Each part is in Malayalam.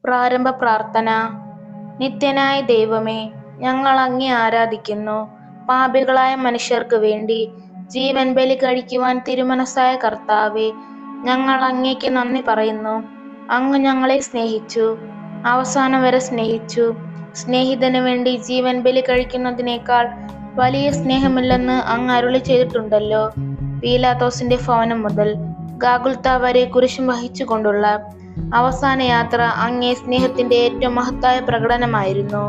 പ്രാരംഭ പ്രാർത്ഥന. നിത്യനായ ദൈവമേ, ഞങ്ങൾ അങ്ങേ ആരാധിക്കുന്നു. പാപികളായ മനുഷ്യർക്ക് വേണ്ടി ജീവൻ ബലി കഴിക്കുവാൻ തിരുമനസ്സായ കർത്താവേ, ഞങ്ങൾ അങ്ങേക്ക് നന്ദി പറയുന്നു. അങ്ങ് ഞങ്ങളെ സ്നേഹിച്ചു, അവസാനം വരെ സ്നേഹിച്ചു. സ്നേഹിതന് വേണ്ടി ജീവൻ ബലി കഴിക്കുന്നതിനേക്കാൾ വലിയ സ്നേഹമില്ലെന്ന് അങ്ങ് അരുളി ചെയ്തിട്ടുണ്ടല്ലോ. പീലാത്തോസിന്റെ ഭവനം മുതൽ ഗാഗുൽത്ത വരെ കുരിശും വഹിച്ചുകൊണ്ടുള്ള അവസാന യാത്ര അങ്ങേ സ്നേഹത്തിന്റെ ഏറ്റവും മഹത്തായ പ്രകടനമായിരുന്നു.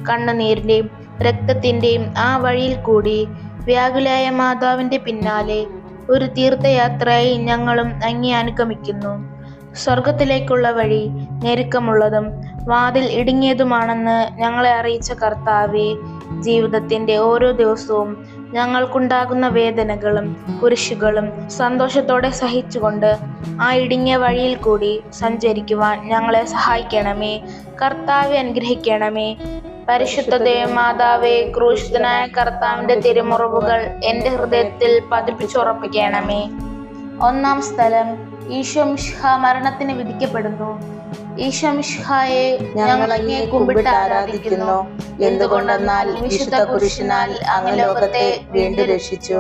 കണ്ണുനീരിന്റെയും രക്തത്തിന്റെയും ആ വഴിയിൽ കൂടി വ്യാകുലയായ മാതാവിന്റെ പിന്നാലെ ഒരു തീർത്ഥയാത്രയായി ഞങ്ങളും അങ്ങേ അനുഗമിക്കുന്നു. സ്വർഗത്തിലേക്കുള്ള വഴി ഞെരുക്കമുള്ളതും വാതിൽ ഇടുങ്ങിയതുമാണെന്ന് ഞങ്ങളെ അറിയിച്ച കർത്താവേ, ജീവിതത്തിന്റെ ഓരോ ദിവസവും ഞങ്ങൾക്കുണ്ടാകുന്ന വേദനകളും കുരിശുകളും സന്തോഷത്തോടെ സഹിച്ചുകൊണ്ട് ആ ഇടുങ്ങിയ വഴിയിൽ കൂടി സഞ്ചരിക്കുവാൻ ഞങ്ങളെ സഹായിക്കണമേ. കർത്താവെ, അനുഗ്രഹിക്കണമേ. പരിശുദ്ധ ദേവമാതാവേ, ക്രൂശിതനായ കർത്താവിന്റെ തിരുമുറിവുകൾ എൻ്റെ ഹൃദയത്തിൽ പതിപ്പിച്ചുറപ്പിക്കണമേ. ഒന്നാം സ്ഥലം. ഈശോ മിശിഹ മരണത്തിന് വിധിക്കപ്പെടുന്നു. ഈശോ മിശിഹായെ ഞങ്ങൾ അങ്ങേ കുമ്പിട്ട് ആരാധിക്കുന്നു. എന്തുകൊണ്ടെന്നാൽ വിശുദ്ധ കുരിശിനാൽ അങ്ങ് ലോകത്തെ വീണ്ടും രക്ഷിച്ചു.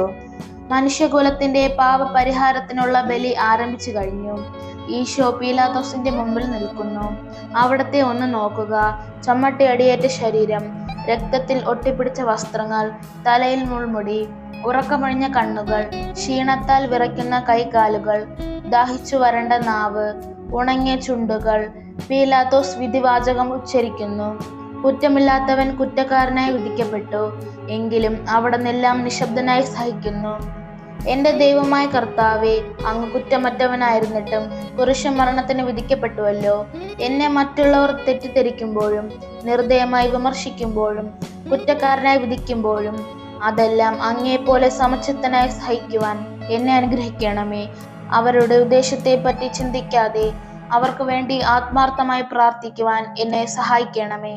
മനുഷ്യകുലത്തിന്റെ പാപപരിഹാരത്തിനുള്ള ബലി ആരംഭിച്ചു കഴിഞ്ഞു. ഈശോ പീലാത്തോസിന്റെ മുമ്പിൽ നിൽക്കുന്നു. അവിടത്തെ ഒന്ന് നോക്കുക. ചമ്മട്ടിയടിയേറ്റ ശരീരം, രക്തത്തിൽ ഒട്ടിപ്പിടിച്ച വസ്ത്രങ്ങൾ, തലയിൽ മുൾമുടി, ഉറക്കമണിഞ്ഞ കണ്ണുകൾ, ക്ഷീണത്താൽ വിറയ്ക്കുന്ന കൈകാലുകൾ, ദാഹിച്ചു വരണ്ട നാവ്, ഉണങ്ങിയ ചുണ്ടുകൾ. പീലാത്തോസ് വിധിവാചകം ഉച്ചരിക്കുന്നു. കുറ്റമില്ലാത്തവൻ കുറ്റക്കാരനായി വിധിക്കപ്പെട്ടു. എങ്കിലും അവിടെന്നെല്ലാം നിശബ്ദനായി സഹിക്കുന്നു. എന്റെ ദൈവമായ കർത്താവേ, അങ്ങ് കുറ്റമറ്റവനായിരുന്നിട്ടും കുരിശുമരണത്തിന് വിധിക്കപ്പെട്ടുവല്ലോ. എന്നെ മറ്റുള്ളവർ തെറ്റിദ്ധരിക്കുമ്പോഴും നിർദ്ദയമായി വിമർശിക്കുമ്പോഴും കുറ്റക്കാരനായി വിധിക്കുമ്പോഴും അതെല്ലാം അങ്ങേപ്പോലെ സമചിത്തനായി സഹിക്കുവാൻ എന്നെ അനുഗ്രഹിക്കണമേ. അവരുടെ ഉദ്ദേശത്തെ പറ്റി ചിന്തിക്കാതെ അവർക്ക് വേണ്ടി ആത്മാർത്ഥമായി പ്രാർത്ഥിക്കുവാൻ എന്നെ സഹായിക്കണമേ.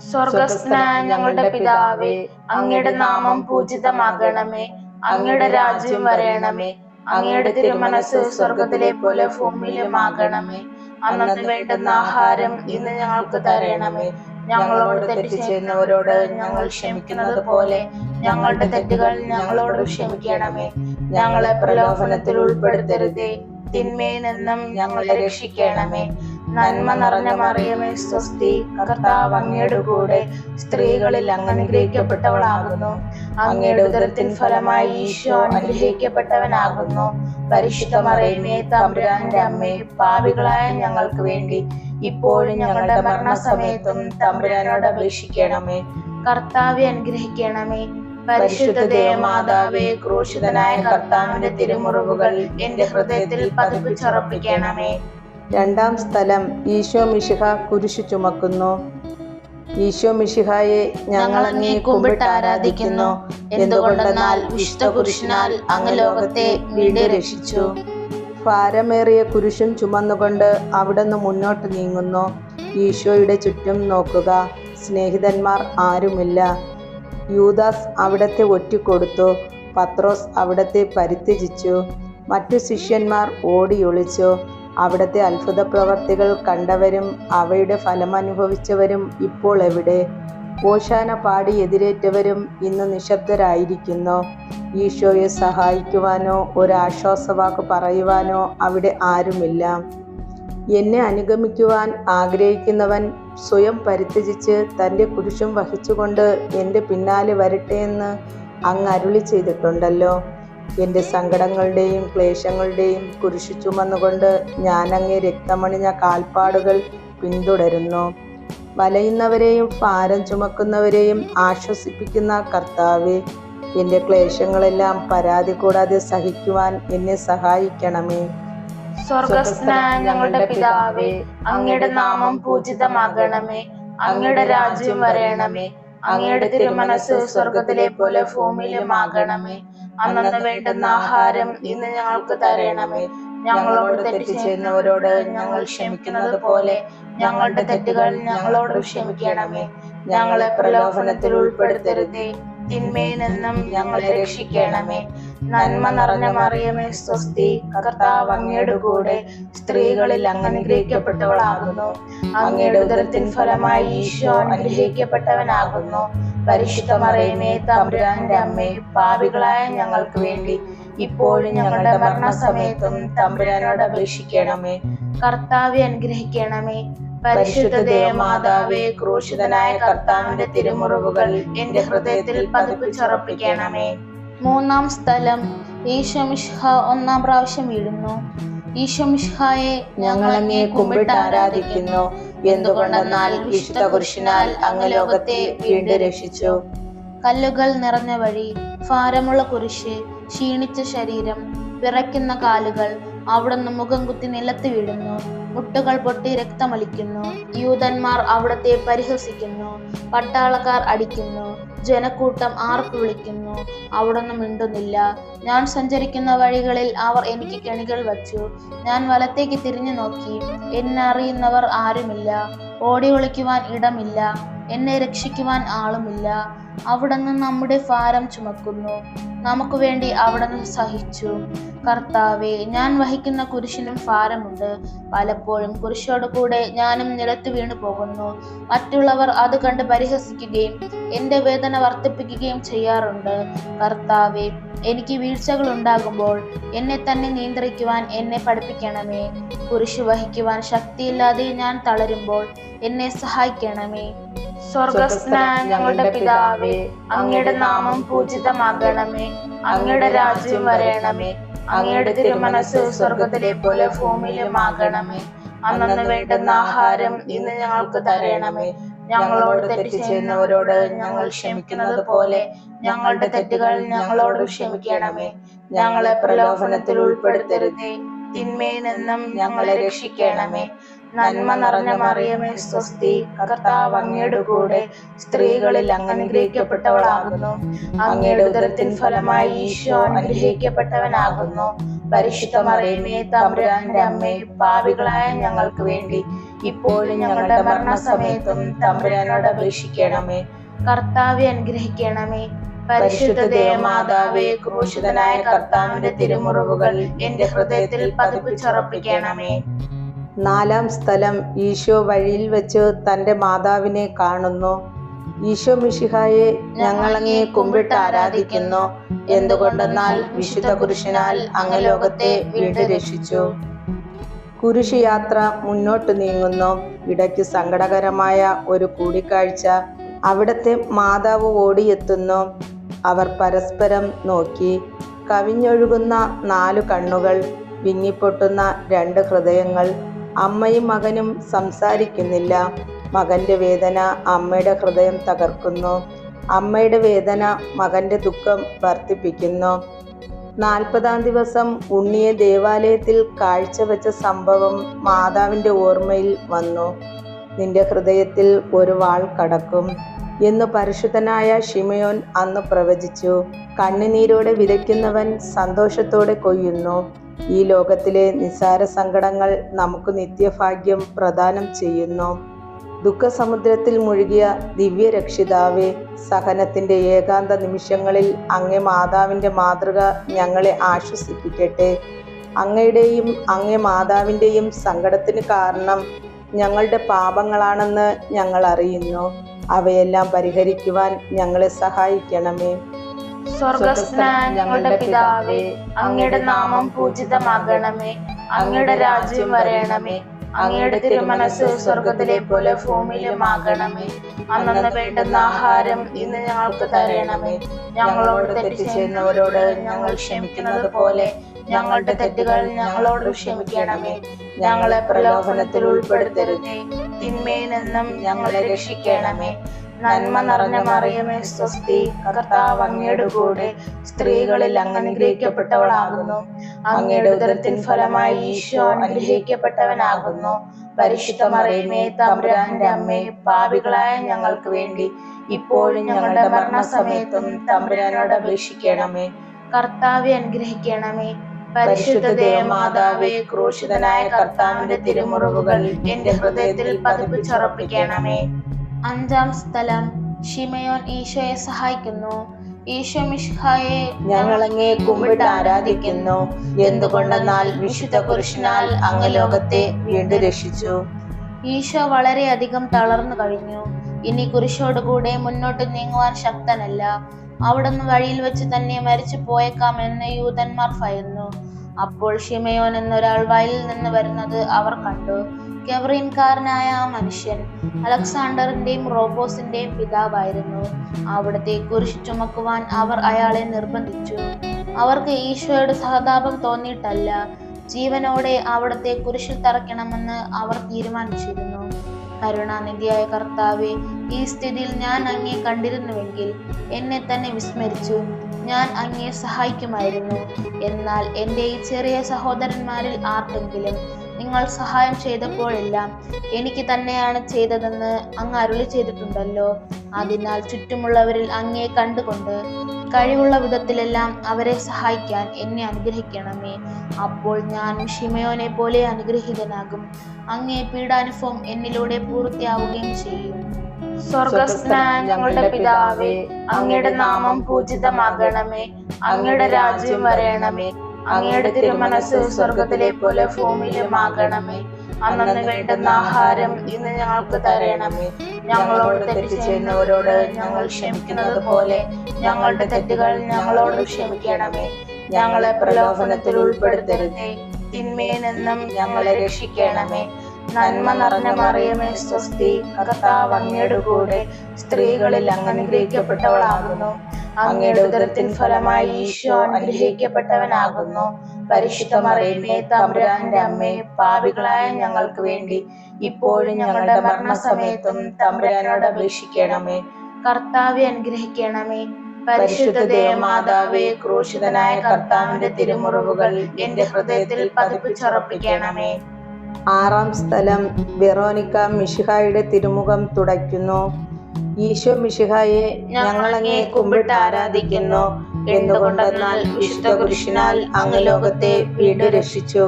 സ്വർഗസ്ഥനായ ഞങ്ങളുടെ പിതാവേ, അങ്ങയുടെ നാമം പൂജിതമാകണമേ. അങ്ങയുടെ രാജ്യം വരയണമേ. അങ്ങയുടെ തിരുമനസ് സ്വർഗത്തിലെ പോലെ ഭൂമിയിലുമാകണമേ. അന്നത്തെ വേണ്ടുന്ന ആഹാരം ഇന്ന് ഞങ്ങൾക്ക് തരണമേ. ഞങ്ങളോട് തെറ്റ് ചെയ്യുന്നവരോട് ഞങ്ങൾ ക്ഷമിക്കുന്നത് പോലെ ഞങ്ങളുടെ തെറ്റുകൾ ഞങ്ങളോട് ക്ഷമിക്കണമേ. ഞങ്ങളെ പ്രലോഭനത്തിൽ ഉൾപ്പെടുത്തരുതേ, തിന്മയിൽ നിന്നും ഞങ്ങളെ രക്ഷിക്കണമേ. നന്മ നിറഞ്ഞ മറിയമേ, സ്വസ്തി, കർത്താവ് അങ്ങയുടെ കൂടെ സ്ത്രീകളിൽ അങ്ങ് അനുഗ്രഹിക്കപ്പെട്ടവളാകുന്നു. അങ്ങയുടെ ഉദരത്തിൻ ഫലമായി ഈശോ അനുഗ്രഹിക്കപ്പെട്ടവനാകുന്നു. പരിശുദ്ധ മറിയമേ, തമ്പുരാന്റെ അമ്മേ, പാപികളായ ഞങ്ങൾക്ക് വേണ്ടി ഇപ്പോഴും ഞങ്ങളുടെ മരണസമയത്തും തമ്പുരാനോട് അപേക്ഷിക്കണമേ. കർത്താവെ, അനുഗ്രഹിക്കണമേ. പരിശുദ്ധ ദേവമാതാവേ, ക്രൂശിതനായ കർത്താവിന്റെ തിരുമുറിവുകൾ എന്റെ ഹൃദയത്തിൽ പതിപ്പിച്ചുറപ്പിക്കണമേ. രണ്ടാം സ്ഥലം. ഈശോ മിശിഹ കുരിശു ചുമക്കുന്നു. ഈശോ മിശിഹായെ ഞങ്ങൾ അങ്ങേ കുമ്പിട്ട് ആരാധിക്കുന്നു. എന്തുകൊണ്ടെന്നാൽ വിശുദ്ധ കുരിശിനാൽ അങ്ങ് ലോകത്തെ വീണ്ടും രക്ഷിച്ചു. ഭാരമേറിയ കുരിശും ചുമന്നുകൊണ്ട് അവിടുന്ന് മുന്നോട്ട് നീങ്ങുന്നു. ഈശോയുടെ ചുറ്റും നോക്കുക. സ്നേഹിതന്മാർ ആരുമില്ല. യൂദാസ് അവിടത്തെ ഒറ്റിക്കൊടുത്തു. പത്രോസ് അവിടത്തെ പരിത്യജിച്ചു. മറ്റു ശിഷ്യന്മാർ ഓടിയൊളിച്ചു. അവിടുത്തെ അത്ഭുത പ്രവർത്തികൾ കണ്ടവരും അവയുടെ ഫലമനുഭവിച്ചവരും ഇപ്പോൾ എവിടെ? ഓശാന പാടി എതിരേറ്റവരും ഇന്ന് നിശബ്ദരായിരിക്കുന്നു. ഈശോയെ സഹായിക്കുവാനോ ഒരാശ്വാസവാക്ക് പറയുവാനോ അവിടെ ആരുമില്ല. എന്നെ അനുഗമിക്കുവാൻ ആഗ്രഹിക്കുന്നവൻ സ്വയം പരിത്യജിച്ച് തൻ്റെ കുരിശും വഹിച്ചുകൊണ്ട് എൻ്റെ പിന്നാലെ വരട്ടെ എന്ന് അങ്ങ് അരുളി ചെയ്തിട്ടുണ്ടല്ലോ. എൻ്റെ സങ്കടങ്ങളുടെയും ക്ലേശങ്ങളുടെയും കുരിശു ചുമന്നുകൊണ്ട് ഞാനങ്ങേ രക്തമണിഞ്ഞ കാൽപ്പാടുകൾ പിന്തുടരുന്നു. വലയുന്നവരെയും ഭാരം ചുമക്കുന്നവരെയും ആശ്വസിപ്പിക്കുന്ന കർത്താവേ, എൻ്റെ ക്ലേശങ്ങളെല്ലാം പരാതി കൂടാതെ സഹിക്കുവാൻ എന്നെ സഹായിക്കണമേ. സ്വർഗസ്ഥനായ ഞങ്ങളുടെ പിതാവേ, അങ്ങയുടെ നാമം പൂജിതമാകണമേ. അങ്ങയുടെ രാജ്യം വരയണമേ. അങ്ങയുടെ തിരുമനസ് സ്വർഗത്തിലെ പോലെ ഭൂമിയിലുമാകണമേ. അന്നന്ന് വേണ്ടുന്ന ആഹാരം ഇന്ന് ഞങ്ങൾക്ക് തരണമേ. ഞങ്ങളോട് തെറ്റ് ചെയ്യുന്നവരോട് ഞങ്ങൾ ക്ഷമിക്കുന്നത് പോലെ ഞങ്ങളുടെ തെറ്റുകൾ ഞങ്ങളോട് ക്ഷമിക്കണമേ. ഞങ്ങളെ പ്രലോഭനത്തിൽ ഉൾപ്പെടുത്തരുതേ, തിന്മയിൽ നിന്നും ഞങ്ങളെ രക്ഷിക്കണമേ. നന്മ നിറഞ്ഞ മറിയമേ സ്വസ്തി, കർത്താവ് അങ്ങയുടെ കൂടെ സ്ത്രീകളിൽ അങ്ങ് അനുഗ്രഹിക്കപ്പെട്ടവളാകുന്നു. അങ്ങയുടെ ഉദരത്തിൻ ഫലമായി ഈശോ അനുഗ്രഹിക്കപ്പെട്ടവനാകുന്നു. പരിശുദ്ധ മറിയമേ തമ്പുരാന്റെ അമ്മേ, പാപികളായ ഞങ്ങൾക്ക് വേണ്ടി ഇപ്പോഴും ഞങ്ങളുടെ മരണസമയത്തും തമ്പുരാനോട് അപേക്ഷിക്കണമേ. കർത്താവെ അനുഗ്രഹിക്കണമേ. പരിശുദ്ധ ദേവമാതാവേ, ക്രൂശിതനായ കർത്താവിന്റെ തിരുമുറിവുകൾ എന്റെ ഹൃദയത്തിൽ പതിപ്പിച്ചുറപ്പിക്കണമേ. മൂന്നാം സ്ഥലം, ഈശോ മിശിഹ ഒന്നാം പ്രാവശ്യം വീഴുന്നു. ഈശോ മിശിഹായെ ഞങ്ങൾ അങ്ങേ കുമ്പിട്ട് ആരാധിക്കുന്നു. എന്തുകൊണ്ടെന്നാൽ വിശുദ്ധ കുരിശിനാൽ അങ്ങ് ലോകത്തെ വീണ്ടും രക്ഷിച്ചു. കല്ലുകൾ നിറഞ്ഞ വഴി, ഭാരമുള്ള കുരിശ്, ക്ഷീണിച്ച ശരീരം, വിറയ്ക്കുന്ന കാലുകൾ, അവിടുന്ന് മുഖം കുത്തി നിലത്ത് വീഴുന്നു. മുട്ടുകൾ പൊട്ടി രക്തമൊലിക്കുന്നു. യൂതന്മാർ അവിടത്തെ പരിഹസിക്കുന്നു. പട്ടാളക്കാർ അടിക്കുന്നു. ജനക്കൂട്ടം ആർപ്പ് വിളിക്കുന്നു. അവിടുന്ന് മിണ്ടുന്നില്ല. ഞാൻ സഞ്ചരിക്കുന്ന വഴികളിൽ അവർ എനിക്ക് കെണികൾ വച്ചു. ഞാൻ വലത്തേക്ക് തിരിഞ്ഞു നോക്കി. എന്നെ അറിയുന്നവർ ആരുമില്ല. ഓടി ഒളിക്കുവാൻ ഇടമില്ല. എന്നെ രക്ഷിക്കുവാൻ ആളുമില്ല. അവിടുന്ന് നമ്മുടെ ഭാരം ചുമക്കുന്നു. നമുക്ക് വേണ്ടി അവിടുന്ന് സഹിച്ചു. കർത്താവെ, ഞാൻ വഹിക്കുന്ന കുരിശിനും ഭാരമുണ്ട്. പലപ്പോഴും കുരിശോട് കൂടെ ഞാനും നിലത്ത് വീണു പോകുന്നു. മറ്റുള്ളവർ അത് കണ്ട് പരിഹസിക്കുകയും എന്റെ വേദന വർദ്ധിപ്പിക്കുകയും ചെയ്യാറുണ്ട്. കർത്താവെ, എനിക്ക് വീഴ്ചകൾ ഉണ്ടാകുമ്പോൾ എന്നെ തന്നെ നിയന്ത്രിക്കുവാൻ എന്നെ പഠിപ്പിക്കണമേ. കുരിശ് വഹിക്കുവാൻ ശക്തിയില്ലാതെ ഞാൻ തളരുമ്പോൾ എന്നെ സഹായിക്കണമേ. സ്വർഗസ്ഥനായ ഞങ്ങളുടെ പിതാവേ, അങ്ങയുടെ നാമം പൂജിതമാകണമേ. അങ്ങയുടെ രാജ്യം വരയണമേ. അങ്ങയുടെ തിരുമനസ്സ് സ്വർഗത്തിലെ പോലെ ഭൂമിയിലുമാകണമേ. അന്നു വേണ്ടുന്ന ആഹാരം ഇന്ന് ഞങ്ങൾക്ക് തരണമേ. ഞങ്ങളോട് തെറ്റ് ചെയ്യുന്നവരോട് ഞങ്ങൾ ക്ഷമിക്കുന്നത് പോലെ ഞങ്ങളുടെ തെറ്റുകൾ ഞങ്ങളോട് ക്ഷമിക്കണമേ. ഞങ്ങളെ പ്രലോഭനത്തിൽ ഉൾപ്പെടുത്തരുതേ, തിന്മയിൽ നിന്നും ഞങ്ങളെ രക്ഷിക്കണമേ. നന്മ നിറഞ്ഞ മറിയമേ സ്വസ്തി, കർത്താവ് അങ്ങയുടെ കൂടെ സ്ത്രീകളിൽ അങ്ങ് അനുഗ്രഹിക്കപ്പെട്ടവളാകുന്നു. അങ്ങയുടെ ഉദരത്തിൻ ഫലമായി ഈശോ അനുഗ്രഹിക്കപ്പെട്ടവനാകുന്നു. പരിശുദ്ധ മറിയമേ തമ്പുരാന്റെ അമ്മേ, പാപികളായ ഞങ്ങൾക്ക് വേണ്ടി ഇപ്പോഴും ഞങ്ങളുടെ മരണസമയത്തും തമ്പുരാനോട് അപേക്ഷിക്കണമേ. കർത്താവെ അനുഗ്രഹിക്കണമേ. പരിശുദ്ധ ദേവമാതാവേ, ക്രൂശിതനായ കർത്താവിന്റെ തിരുമുറിവുകൾ എന്റെ ഹൃദയത്തിൽ പതിപ്പിച്ചുറപ്പിക്കണമേ. നാലാം സ്ഥലം, ഈശോ വഴിയിൽ വെച്ച് തൻ്റെ മാതാവിനെ കാണുന്നു. ഈശോ മിശിഹായെ ഞങ്ങൾ അങ്ങേ കുമ്പിട്ട് ആരാധിക്കുന്നു. എന്തുകൊണ്ടെന്നാൽ വിശുദ്ധ കുരിശിനാൽ അങ്ങ് ലോകത്തെ വീണ്ടും രക്ഷിച്ചു. കുരിശ് യാത്ര മുന്നോട്ട് നീങ്ങുന്നു. ഇടയ്ക്ക് സങ്കടകരമായ ഒരു കൂടിക്കാഴ്ച. അവിടത്തെ മാതാവ് ഓടിയെത്തുന്നു. അവർ പരസ്പരം നോക്കി. കവിഞ്ഞൊഴുകുന്ന 4 കണ്ണുകൾ, വിങ്ങിപ്പൊട്ടുന്ന 2 ഹൃദയങ്ങൾ. അമ്മയും മകനും സംസാരിക്കുന്നില്ല. മകന്റെ വേദന അമ്മയുടെ ഹൃദയം തകർക്കുന്നു. അമ്മയുടെ വേദന മകന്റെ ദുഃഖം വർദ്ധിപ്പിക്കുന്നു. 40-ാം ദിവസം ഉണ്ണിയെ ദേവാലയത്തിൽ കാഴ്ചവെച്ച സംഭവം മാതാവിന്റെ ഓർമ്മയിൽ വന്നു. നിന്റെ ഹൃദയത്തിൽ ഒരു വാൾ കടക്കും എന്ന് പരിശുദ്ധനായ ശിമയോൻ അന്ന് പ്രവചിച്ചു. കണ്ണുനീരോടെ വിതയ്ക്കുന്നവൻ സന്തോഷത്തോടെ കൊയ്യുന്നു. ഈ ലോകത്തിലെ നിസ്സാര സങ്കടങ്ങൾ നമുക്ക് നിത്യഭാഗ്യം പ്രദാനം ചെയ്യുന്നു. ദുഃഖസമുദ്രത്തിൽ മുഴുകിയ ദിവ്യരക്ഷിതാവേ, സഹനത്തിന്റെ ഏകാന്ത നിമിഷങ്ങളിൽ അങ്ങേ മാതാവിന്റെ മാതൃക ഞങ്ങളെ ആശ്വസിപ്പിക്കട്ടെ. അങ്ങയുടെയും അങ്ങേ മാതാവിൻ്റെയും സങ്കടത്തിന് കാരണം ഞങ്ങളുടെ പാപങ്ങളാണെന്ന് ഞങ്ങൾ അറിയുന്നു. അവയെല്ലാം പരിഹരിക്കുവാൻ ഞങ്ങളെ സഹായിക്കണമേ. സ്വർഗസ്ഥനായ ഞങ്ങളുടെ പിതാവേ, അങ്ങയുടെ നാമം പൂജിതമാകണമേ. അങ്ങയുടെ രാജ്യം വരയണമേ. അങ്ങയുടെ തിരുമനസ്സ് സ്വർഗത്തിലെ പോലെ ഭൂമിയിലുമാകണമേ. അന്നു വേണ്ടുന്ന ആഹാരം ഇന്ന് ഞങ്ങൾക്ക് തരണമേ. ഞങ്ങളോട് തെറ്റ് ചെയ്യുന്നവരോട് ഞങ്ങൾ ക്ഷമിക്കുന്നത് പോലെ ഞങ്ങളുടെ തെറ്റുകൾ ഞങ്ങളോട് ക്ഷമിക്കണമേ. ഞങ്ങളെ പ്രലോഭനത്തിൽ ഉൾപ്പെടുത്തരുതേ, തിന്മയിൽ നിന്നും ഞങ്ങളെ രക്ഷിക്കണമേ. നന്മ നിറഞ്ഞ മറിയമേ സ്വസ്തി, കർത്താവ് അങ്ങയുടെ കൂടെ സ്ത്രീകളിൽ അങ്ങ് അനുഗ്രഹിക്കപ്പെട്ടവളാകുന്നു. അങ്ങയുടെ ഉദരത്തിൻ ഫലമായി ഈശോ അനുഗ്രഹിക്കപ്പെട്ടവനാകുന്നു. പരിശുദ്ധ മറിയമേ തമ്പുരാന്റെ അമ്മേ, പാപികളായ ഞങ്ങൾക്ക് വേണ്ടി ഇപ്പോഴും ഞങ്ങളുടെ മരണസമയത്തും തമ്പുരാനോട് അപേക്ഷിക്കണമേ. കർത്താവെ അനുഗ്രഹിക്കണമേ. പരിശുദ്ധ ദേവമാതാവേ, ക്രൂശിതനായ കർത്താവിന്റെ തിരുമുറിവുകൾ എന്റെ ഹൃദയത്തിൽ പതിപ്പിച്ചുറപ്പിക്കണമേ. 5-ാം സ്ഥലം, ശിമയോൻ ഈശോയെ സഹായിക്കുന്നു. ഈശോ മിശിഹായെ ഞങ്ങൾ അങ്ങേ കുമ്പിട്ട് ആരാധിക്കുന്നു. എന്തുകൊണ്ടെന്നാൽ വിശുദ്ധ പുരുഷനാൽ അങ്ങ് ലോകത്തെ വീണ്ടും രക്ഷിച്ചു. ഈശോ വളരെയധികം തളർന്നു കഴിഞ്ഞു. ഇനി കുരിശോടുകൂടെ മുന്നോട്ട് നീങ്ങുവാൻ ശക്തനല്ല. അവിടുന്ന് വഴിയിൽ വെച്ച് തന്നെ മരിച്ചു പോയേക്കാമെന്ന് യൂതന്മാർ ഭയന്നു. അപ്പോൾ ശിമയോൻ എന്നൊരാൾ വയലിൽ നിന്ന് വരുന്നത് അവർ കണ്ടു. ഗവറീൻകാരനായ ആ മനുഷ്യൻ അലക്സാണ്ടറിന്റെയും റോബോസിന്റെയും പിതാവായിരുന്നു. അവിടുത്തെ കുരിശ് ചുമക്കുവാൻ അവർ അയാളെ നിർബന്ധിച്ചു. അവർക്ക് ഈശോയുടെ സഹതാപം തോന്നിയിട്ടല്ല, ജീവനോടെ അവിടുത്തെ കുരിശിൽ തറയ്ക്കണമെന്ന് അവർ തീരുമാനിച്ചിരുന്നു. കരുണാനിധിയായ കർത്താവെ, ഈ സ്ഥിതിയിൽ ഞാൻ അങ്ങയെ കണ്ടിരുന്നുവെങ്കിൽ എന്നെ തന്നെ വിസ്മരിച്ചു ഞാൻ അങ്ങയെ സഹായിക്കുമായിരുന്നു. എന്നാൽ എൻ്റെ ഈ ചെറിയ സഹോദരന്മാരിൽ ആർക്കെങ്കിലും നിങ്ങൾ സഹായം ചെയ്തപ്പോഴെല്ലാം എനിക്ക് തന്നെയാണ് ചെയ്തതെന്ന് അങ്ങ് അരുളി ചെയ്തിട്ടുണ്ടല്ലോ. അതിനാൽ ചുറ്റുമുള്ളവരിൽ അങ്ങയെ കണ്ടുകൊണ്ട് കഴിവുള്ള വിധത്തിലെല്ലാം അവരെ സഹായിക്കാൻ എന്നെ അനുഗ്രഹിക്കണമേ. അപ്പോൾ ഞാൻ ശിമയോനെ പോലെ അനുഗ്രഹീതനാകും. അങ്ങേ പീഡാനുഭവം എന്നിലൂടെ പൂർത്തിയാവുകയും ചെയ്യും. സ്വർഗസ്ഥനായ ഞങ്ങളുടെ പിതാവേ, അങ്ങയുടെ നാമം പൂജിതമാകണമേ. അങ്ങയുടെ രാജ്യം വരയണമേ. അങ്ങയുടെ തിരുമനസ് സ്വർഗത്തിലെ പോലെ ഭൂമിയിലുമാകണമേ. അന്നു വേണ്ടുന്ന ആഹാരം ഇന്ന് ഞങ്ങൾക്ക് തരണമേ. ഞങ്ങളോട് തെറ്റ് ചെയ്യുന്നവരോട് ഞങ്ങൾ ക്ഷമിക്കുന്നത് പോലെ ഞങ്ങളുടെ തെറ്റുകൾ ഞങ്ങളോട് ക്ഷമിക്കണമേ. ഞങ്ങളെ പ്രലോഭനത്തിൽ ഉൾപ്പെടുത്തരുതേ, തിന്മയിൽ നിന്നും ഞങ്ങളെ രക്ഷിക്കണമേ. നന്മ നിറഞ്ഞ മറിയമേ സ്വസ്തി, കർത്താവ് അങ്ങയുടെ കൂടെ സ്ത്രീകളിൽ അങ്ങ് അനുഗ്രഹിക്കപ്പെട്ടവളാകുന്നു. അങ്ങയുടെ ഉദരത്തിൻ ഫലമായി ഈശോ അനുഗ്രഹിക്കപ്പെട്ടവനാകുന്നു. പരിശുദ്ധ മറിയമേ തമ്പുരാന്റെ അമ്മേ, പാപികളായ ഞങ്ങൾക്ക് വേണ്ടി ഇപ്പോഴും ഞങ്ങളുടെ മരണസമയത്തും തമ്പുരാനോട് അപേക്ഷിക്കണമേ. കർത്താവെ അനുഗ്രഹിക്കണമേ. പരിശുദ്ധ ദേവമാതാവേ, ക്രൂശിതനായ കർത്താവിന്റെ തിരുമുറിവുകൾ എന്റെ ഹൃദയത്തിൽ പതിപ്പിച്ചുറപ്പിക്കണമേ. ആറാം സ്ഥലം, വെറോനിക്ക മിശിഹായുടെ തിരുമുഖം തുടയ്ക്കുന്നു. ഈശോ മിശിഹായെ ഞങ്ങൾ അങ്ങേ കുമ്പിട്ട് ആരാധിക്കുന്നു. എന്തുകൊണ്ടെന്നാൽ വിശുദ്ധ കുരിശിനാൽ അങ്ങ് ലോകത്തെ വീണ്ടും രക്ഷിച്ചു.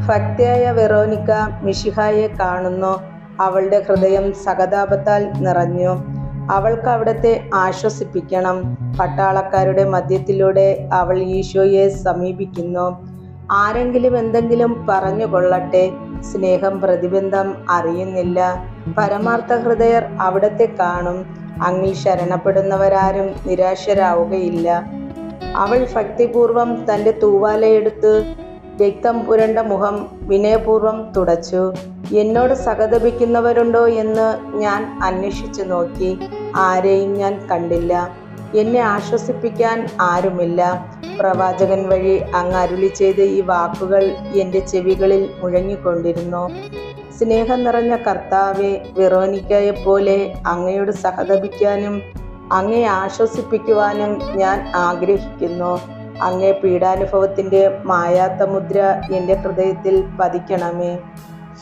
ഭക്തിയായ വെറോനിക്ക മിശിഹായെ കാണുന്നു. അവളുടെ ഹൃദയം സഹതാപത്താൽ നിറഞ്ഞു. അവൾക്ക് അവിടത്തെ ആശ്വസിപ്പിക്കണം. പട്ടാളക്കാരുടെ മധ്യത്തിലൂടെ അവൾ ഈശോയെ സമീപിക്കുന്നു. ആരെങ്കിലും എന്തെങ്കിലും പറഞ്ഞു കൊള്ളട്ടെ, സ്നേഹം പ്രതിബന്ധം അറിയുന്നില്ല. പരമാർത്ഥ ഹൃദയർ അവിടത്തെ കാണും. അങ്ങിൽ ശരണപ്പെടുന്നവരാരും നിരാശരാവുകയില്ല. അവൾ ഭക്തിപൂർവം തൻ്റെ തൂവാലയെടുത്ത് രക്തം പുരണ്ട മുഖം വിനയപൂർവം തുടച്ചു. എന്നോട് സഹതപിക്കുന്നവരുണ്ടോ എന്ന് ഞാൻ അന്വേഷിച്ചു നോക്കി. ആരെയും ഞാൻ കണ്ടില്ല. എന്നെ ആശ്വസിപ്പിക്കാൻ ആരുമില്ല. പ്രവാചകൻ വഴി അങ്ങ് അരുളി ചെയ്ത ഈ വാക്കുകൾ എൻ്റെ ചെവികളിൽ മുഴങ്ങിക്കൊണ്ടിരുന്നു. സ്നേഹം നിറഞ്ഞ കർത്താവെ, വെറോനിക്കയെപ്പോലെ അങ്ങയോട് സഹതപിക്കാനും അങ്ങയെ ആശ്വസിപ്പിക്കുവാനും ഞാൻ ആഗ്രഹിക്കുന്നു. അങ്ങേ പീഡാനുഭവത്തിൻ്റെ മായാത്ത മുദ്ര എൻ്റെ ഹൃദയത്തിൽ പതിക്കണമേ.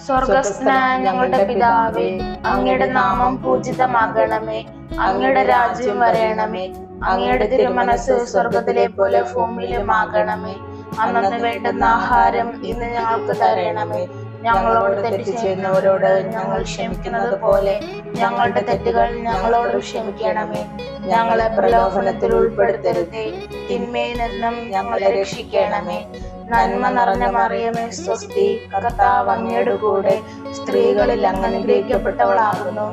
സ്വർഗസ്ഥനായ ഞങ്ങളുടെ പിതാവേ, അങ്ങയുടെ നാമം പൂജിതമാകണമേ. അങ്ങയുടെ രാജ്യം വരയണമേ. അങ്ങയുടെ തിരുമനസ് സ്വർഗത്തിലെ പോലെ ഭൂമിയിലുമാകണമേ. അന്നു വേണ്ടുന്ന ആഹാരം ഇന്ന് ഞങ്ങൾക്ക് തരണമേ. ഞങ്ങളോട് തെറ്റ് ചെയ്യുന്നവരോട് ഞങ്ങൾ ക്ഷമിക്കുന്നത് പോലെ ഞങ്ങളുടെ തെറ്റുകൾ ഞങ്ങളോട് ക്ഷമിക്കണമേ. ഞങ്ങളെ പ്രലോഭനത്തിൽ ഉൾപ്പെടുത്തരുതേ, തിന്മയിൽ നിന്നും ഞങ്ങളെ രക്ഷിക്കണമേ. നന്മ നിറഞ്ഞ മറിയമേ സ്വസ്തി, കർത്താവ് അങ്ങയുടെ കൂടെ സ്ത്രീകളിൽ അങ്ങ് അനുഗ്രഹിക്കപ്പെട്ടവളാകുന്നു.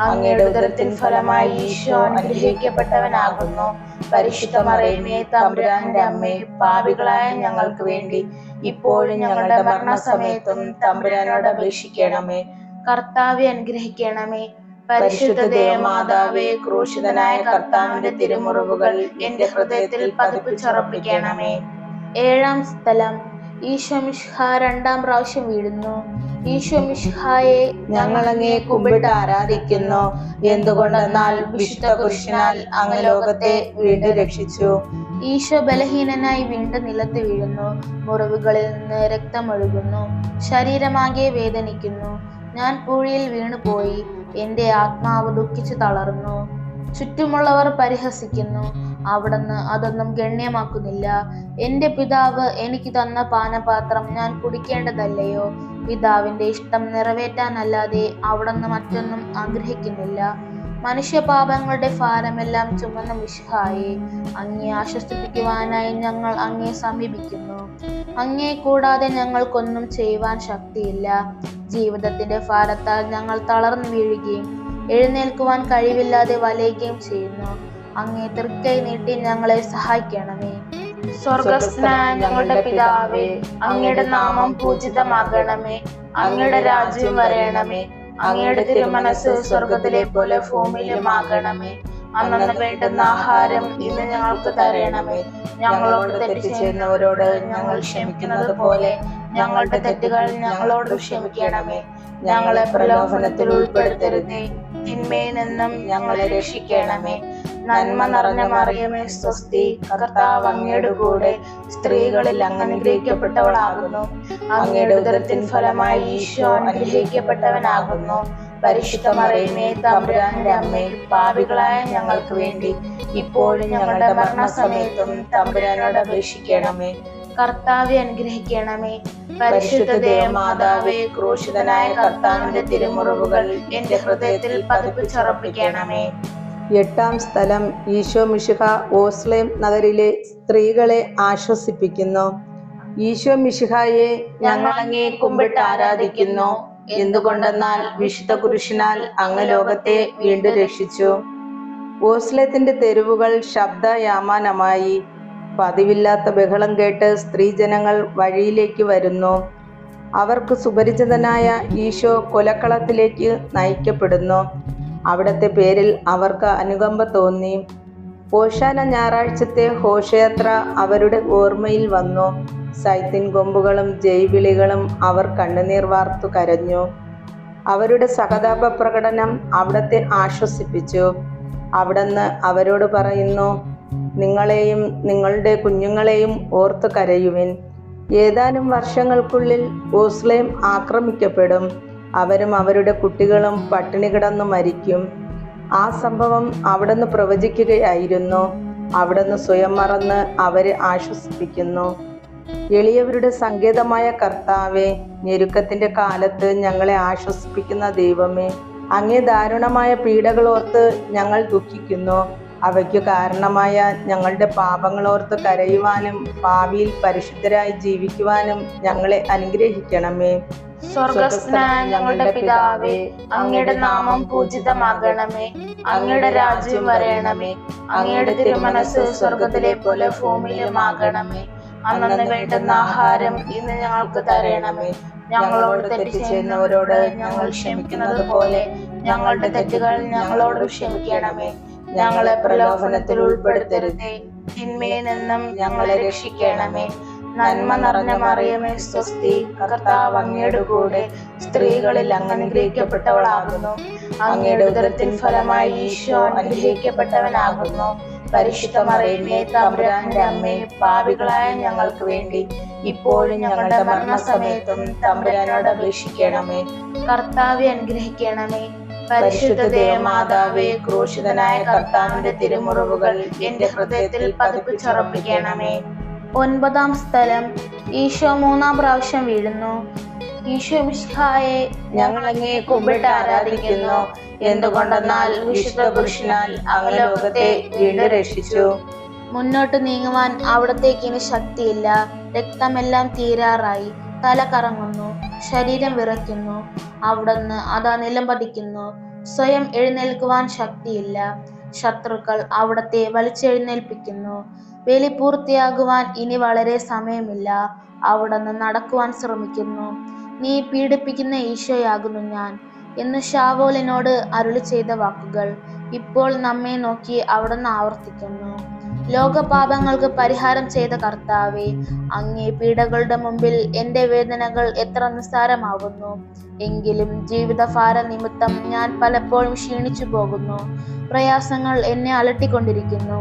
അങ്ങയുടെ ഉദരത്തിൻ ഫലമായി ഈശോ അനുഗ്രഹിക്കപ്പെട്ടവനാകുന്നു. പരിശുദ്ധ മറിയമേ തമ്പുരാന്റെ അമ്മേ, പാപികളായ ഞങ്ങൾക്ക് വേണ്ടി ഇപ്പോഴും ഞങ്ങളുടെ മരണസമയത്തും തമ്പുരാനോട് അപേക്ഷിക്കണമേ. കർത്താവെ അനുഗ്രഹിക്കണമേ. പരിശുദ്ധ ദേവമാതാവേ, ക്രൂശിതനായ കർത്താവിന്റെ തിരുമുറിവുകൾ എന്റെ ഹൃദയത്തിൽ പതിപ്പിച്ചുറപ്പിക്കണമേ. ഏഴാം സ്ഥലം, ഈശോ മിശിഹ രണ്ടാം പ്രാവശ്യം വീഴുന്നു. ഈശോ മിശിഹായെ ഞങ്ങൾ അങ്ങേ കുമ്പിട്ട് ആരാധിക്കുന്നു. എന്തുകൊണ്ടെന്നാൽ വിശുദ്ധ കുരിശിനാൽ അങ്ങ് ലോകത്തെ വീണ്ടും രക്ഷിച്ചു. ഈശോ ബലഹീനനായി വീണ്ടും നിലത്ത് വീഴുന്നു. മുറിവുകളിൽ നിന്ന് രക്തമൊഴുകുന്നു. ശരീരമാകെ വേദനിക്കുന്നു. ഞാൻ പൂഴിയിൽ വീണുപോയി. എൻ്റെ ആത്മാവ് ദുഃഖിച്ചു തളർന്നു. ചുറ്റുമുള്ളവർ പരിഹസിക്കുന്നു. അവിടുന്ന് അതൊന്നും ഗണ്യമാക്കുന്നില്ല. എൻ്റെ പിതാവ് എനിക്ക് തന്ന പാനപാത്രം ഞാൻ കുടിക്കേണ്ടതല്ലയോ? പിതാവിൻ്റെ ഇഷ്ടം നിറവേറ്റാനല്ലാതെ അവിടുന്ന് മറ്റൊന്നും ആഗ്രഹിക്കുന്നില്ല. മനുഷ്യപാപങ്ങളുടെ ഭാരമെല്ലാം ചുമന്ന മിശിഹായെ, അങ്ങയെ ആശ്വസിപ്പിക്കുവാനായി ഞങ്ങൾ അങ്ങയെ സമീപിക്കുന്നു. അങ്ങയെ കൂടാതെ ഞങ്ങൾക്കൊന്നും ചെയ്യുവാൻ ശക്തിയില്ല. ജീവിതത്തിന്റെ ഭാരത്താൽ ഞങ്ങൾ തളർന്നു വീഴുകയും എഴുന്നേൽക്കുവാൻ കഴിവില്ലാതെ വലയുകയും ചെയ്യുന്നു. അങ്ങേ തൃക്കൈ നീട്ടി ഞങ്ങളെ സഹായിക്കണമേ. സ്വർഗസ്ഥനായ ഞങ്ങളുടെ പിതാവേ, അങ്ങയുടെ നാമം പൂജിതമാകണമേ. അങ്ങയുടെ രാജ്യം വരയണമേ. അങ്ങയുടെ തിരുമനസ്സ് സ്വർഗത്തിലെ പോലെ ഭൂമിയിലുമാകണമേ. അന്നു വേണ്ടുന്ന ആഹാരം ഇന്ന് ഞങ്ങൾക്ക് തരണമേ. ഞങ്ങളോട് തെറ്റ് ചെയ്യുന്നവരോട് ഞങ്ങൾ ക്ഷമിക്കുന്നത് പോലെ ഞങ്ങളുടെ തെറ്റുകൾ ഞങ്ങളോട് ക്ഷമിക്കണമേ. ഞങ്ങളെ പ്രലോഭനത്തിൽ ഉൾപ്പെടുത്തരുതേ, തിന്മയിൽ നിന്നും ഞങ്ങളെ രക്ഷിക്കണമേ. നന്മ നിറഞ്ഞ മറിയമേ സ്വസ്തി, കർത്താവ് അങ്ങയുടെ കൂടെ സ്ത്രീകളിൽ അങ്ങ് അനുഗ്രഹിക്കപ്പെട്ടവളാകുന്നു. അങ്ങയുടെ ഉദരത്തിൻ ഫലമായി ഈശോ അനുഗ്രഹിക്കപ്പെട്ടവനാകുന്നു. പരിശുദ്ധ മറിയമേ, തമ്പുരാന്റെ അമ്മേ, പാപികളായ ഞങ്ങൾക്ക് വേണ്ടി ഇപ്പോഴും ഞങ്ങളുടെ മരണസമയത്തും തമ്പുരാനോട് അപേക്ഷിക്കണമേ. കർത്താവെ അനുഗ്രഹിക്കണമേ. പരിശുദ്ധ ദേവമാതാവേ, ക്രൂശിതനായ കർത്താവിന്റെ തിരുമുറിവുകൾ എന്റെ ഹൃദയത്തിൽ പതിപ്പിച്ചുറപ്പിക്കണമേ. 8-ാം സ്ഥലം, ഈശോ മിശിഹ ഓസ്ലേം നഗരിലെ സ്ത്രീകളെ ആശ്വസിപ്പിക്കുന്നു. ഈശോ മിശിഹായെ, ഞങ്ങൾ അങ്ങേ കുമ്പിട്ട് ആരാധിക്കുന്നു. എന്തുകൊണ്ടെന്നാൽ വിശുദ്ധ കുരിശിനാൽ അങ്ങ് ലോകത്തെ വീണ്ടും രക്ഷിച്ചു. ഓസ്ലേത്തിന്റെ തെരുവുകൾ ശബ്ദയാമാനമായി. പതിവില്ലാത്ത ബഹളം കേട്ട് സ്ത്രീജനങ്ങൾ വഴിയിലേക്ക് വരുന്നു. അവർക്ക് സുപരിചിതനായ ഈശോ കൊലക്കളത്തിലേക്ക് നയിക്കപ്പെടുന്നു. അവിടത്തെ പേരിൽ അവർക്ക് അനുകമ്പ തോന്നി. ഓശാന ഞായറാഴ്ചത്തെ ഘോഷയാത്ര അവരുടെ ഓർമ്മയിൽ വന്നു. സൈത്തിൻ കൊമ്പുകളും ജയ്വിളികളും അവർ കണ്ണുനീർ വാർത്തു കരഞ്ഞു. അവരുടെ സഹതാപ പ്രകടനം അവിടത്തെ ആശ്വസിപ്പിച്ചു. അവിടുന്ന് അവരോട് പറയുന്നു, നിങ്ങളെയും നിങ്ങളുടെ കുഞ്ഞുങ്ങളെയും ഓർത്തു കരയുവിൻ. ഏതാനും വർഷങ്ങൾക്കുള്ളിൽ ഓസ്ലേം ആക്രമിക്കപ്പെടും. അവരും അവരുടെ കുട്ടികളും പട്ടിണി കിടന്നു മരിക്കും. ആ സംഭവം അവിടുന്ന് പ്രവചിക്കുകയായിരുന്നു. അവിടുന്ന് സ്വയം മറന്ന് അവരെ ആശ്വസിപ്പിക്കുന്നു. എളിയവരുടെ സങ്കേതമായ കർത്താവേ, ഞെരുക്കത്തിന്റെ കാലത്ത് ഞങ്ങളെ ആശ്വസിപ്പിക്കുന്ന ദൈവമേ, അങ്ങേ ദാരുണമായ പീഡകളോർത്ത് ഞങ്ങൾ ദുഃഖിക്കുന്നു. അവയ്ക്കു കാരണമായ ഞങ്ങളുടെ പാപങ്ങളോർത്ത് കരയുവാനും ഭാവിയിൽ പരിശുദ്ധരായി ജീവിക്കുവാനും ഞങ്ങളെ അനുഗ്രഹിക്കണമേ. സ്വർഗസ്ഥനായ ഞങ്ങളുടെ പിതാവേ, അങ്ങയുടെ നാമം പൂജിതമാകണമേ. അങ്ങയുടെ രാജ്യം വരയണമേ. അങ്ങയുടെ തിരുമനസ്സ് സ്വർഗത്തിലെ പോലെ ഭൂമിയിലുമാകണമേ. അന്നു വേണ്ടുന്ന ആഹാരം ഇന്ന് ഞങ്ങൾക്ക് തരണമേ. ഞങ്ങളോട് തെറ്റ് ചെയ്യുന്നവരോട് ഞങ്ങൾ ക്ഷമിക്കുന്നത് പോലെ ഞങ്ങളുടെ തെറ്റുകൾ ഞങ്ങളോട് ക്ഷമിക്കണമേ. ഞങ്ങളെ പ്രലോഭനത്തിൽ ഉൾപ്പെടുത്തരുതേ, തിന്മയിൽ നിന്നും ഞങ്ങളെ രക്ഷിക്കണമേ. നന്മ നിറഞ്ഞ മറിയമേ സ്വസ്തി, കർത്താവ് അങ്ങയുടെ കൂടെ സ്ത്രീകളിൽ അങ്ങ് അനുഗ്രഹിക്കപ്പെട്ടവളാകുന്നു. അങ്ങയുടെ ഉദരത്തിൻ ഫലമായി ഈശോ അനുഗ്രഹിക്കപ്പെട്ടവനാകുന്നു. പരിശുദ്ധ മറിയമേ, തമ്പുരാന്റെ അമ്മേ, പാപികളായ ഞങ്ങൾക്ക് വേണ്ടി ഇപ്പോഴും ഞങ്ങളുടെ മരണസമയത്തും തമ്പുരാനോട് അപേക്ഷിക്കണമേ. കർത്താവെ അനുഗ്രഹിക്കണമേ. പരിശുദ്ധ ദേവമാതാവേ, ക്രൂശിതനായ കർത്താവിന്റെ തിരുമുറിവുകൾ എന്റെ ഹൃദയത്തിൽ പതിപ്പിച്ചുറപ്പിക്കണമേ. 9-ാം സ്ഥലം, ഈശോ 3-ാം പ്രാവശ്യം വീഴുന്നു. ഈശോ മിശിഹായെ, ഞങ്ങൾ അങ്ങയെ കുമ്പിട്ട് ആരാധിക്കുന്നു. എന്തുകൊണ്ടെന്നാൽ വിശുദ്ധ പുരുഷനാൽ അങ്ങ് ലോകത്തെ വീണ്ടും രക്ഷിച്ചു. മുന്നോട്ട് നീങ്ങുവാൻ അവിടത്തേക്ക് ഇനി ശക്തിയില്ല. രക്തമെല്ലാം തീരാറായി. തല കറങ്ങുന്നു, ശരീരം വിറയ്ക്കുന്നു. അവിടുന്ന് അതാ നിലം പതിക്കുന്നു. സ്വയം എഴുന്നേൽക്കുവാൻ ശക്തിയില്ല. ശത്രുക്കൾ അവിടത്തെ വലിച്ചെഴുന്നേൽപ്പിക്കുന്നു. ബലി പൂർത്തിയാകുവാൻ ഇനി വളരെ സമയമില്ല. അവിടുന്ന് നടക്കുവാൻ ശ്രമിക്കുന്നു. നീ പീഡിപ്പിക്കുന്ന ഈശോയാകുന്നു ഞാൻ എന്ന് ശാവോലിനോട് അരുളി ചെയ്ത വാക്കുകൾ ഇപ്പോൾ നമ്മെ നോക്കി അവിടുന്ന് ആവർത്തിക്കുന്നു. ലോകപാപങ്ങൾക്ക് പരിഹാരം ചെയ്ത കർത്താവേ, അങ്ങേ പീഡകളുടെ മുമ്പിൽ എൻ്റെ വേദനകൾ എത്ര നിസ്സാരമാകുന്നു. എങ്കിലും ജീവിതഭാര നിമിത്തം ഞാൻ പലപ്പോഴും ക്ഷീണിച്ചു പോകുന്നു. പ്രയാസങ്ങൾ എന്നെ അലട്ടിക്കൊണ്ടിരിക്കുന്നു.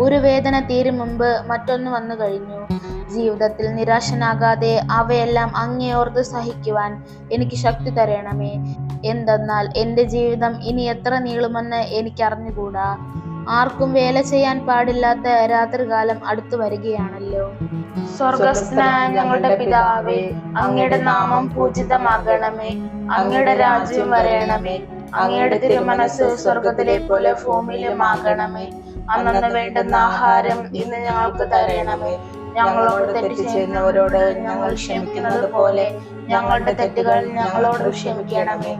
ഒരു വേദന തീരും മുമ്പ് മറ്റൊന്ന് വന്നു കഴിഞ്ഞു. ജീവിതത്തിൽ നിരാശനാകാതെ അവയെല്ലാം അങ്ങേ ഓർത്ത് സഹിക്കുവാൻ എനിക്ക് ശക്തി തരണമേ. എന്തെന്നാൽ എൻ്റെ ജീവിതം ഇനി എത്ര നീളുമെന്ന് എനിക്കറിഞ്ഞുകൂടാ. ആർക്കും വേല ചെയ്യാൻ പാടില്ലാത്ത രാത്രികാലം അടുത്തു വരികയാണല്ലോ. സ്വർഗസ്ഥനായ ഞങ്ങളുടെ പിതാവേ, അങ്ങയുടെ നാമം പൂജിതമാകണമേ. അങ്ങയുടെ രാജ്യം വരയണമേ. അങ്ങയുടെ തിരുമനസ് സ്വർഗത്തിലെ പോലെ ഭൂമിയിലും ആകണമേ. അന്നന്ന് വേണ്ടുന്ന ആഹാരം ഇന്ന് ഞങ്ങൾക്ക് തരണമേ. ഞങ്ങളോട് തെറ്റ് ചെയ്യുന്നവരോട് ഞങ്ങൾ ക്ഷമിക്കുന്നത് പോലെ ഞങ്ങളുടെ തെറ്റുകൾ ഞങ്ങളോട് ക്ഷമിക്കണമേ.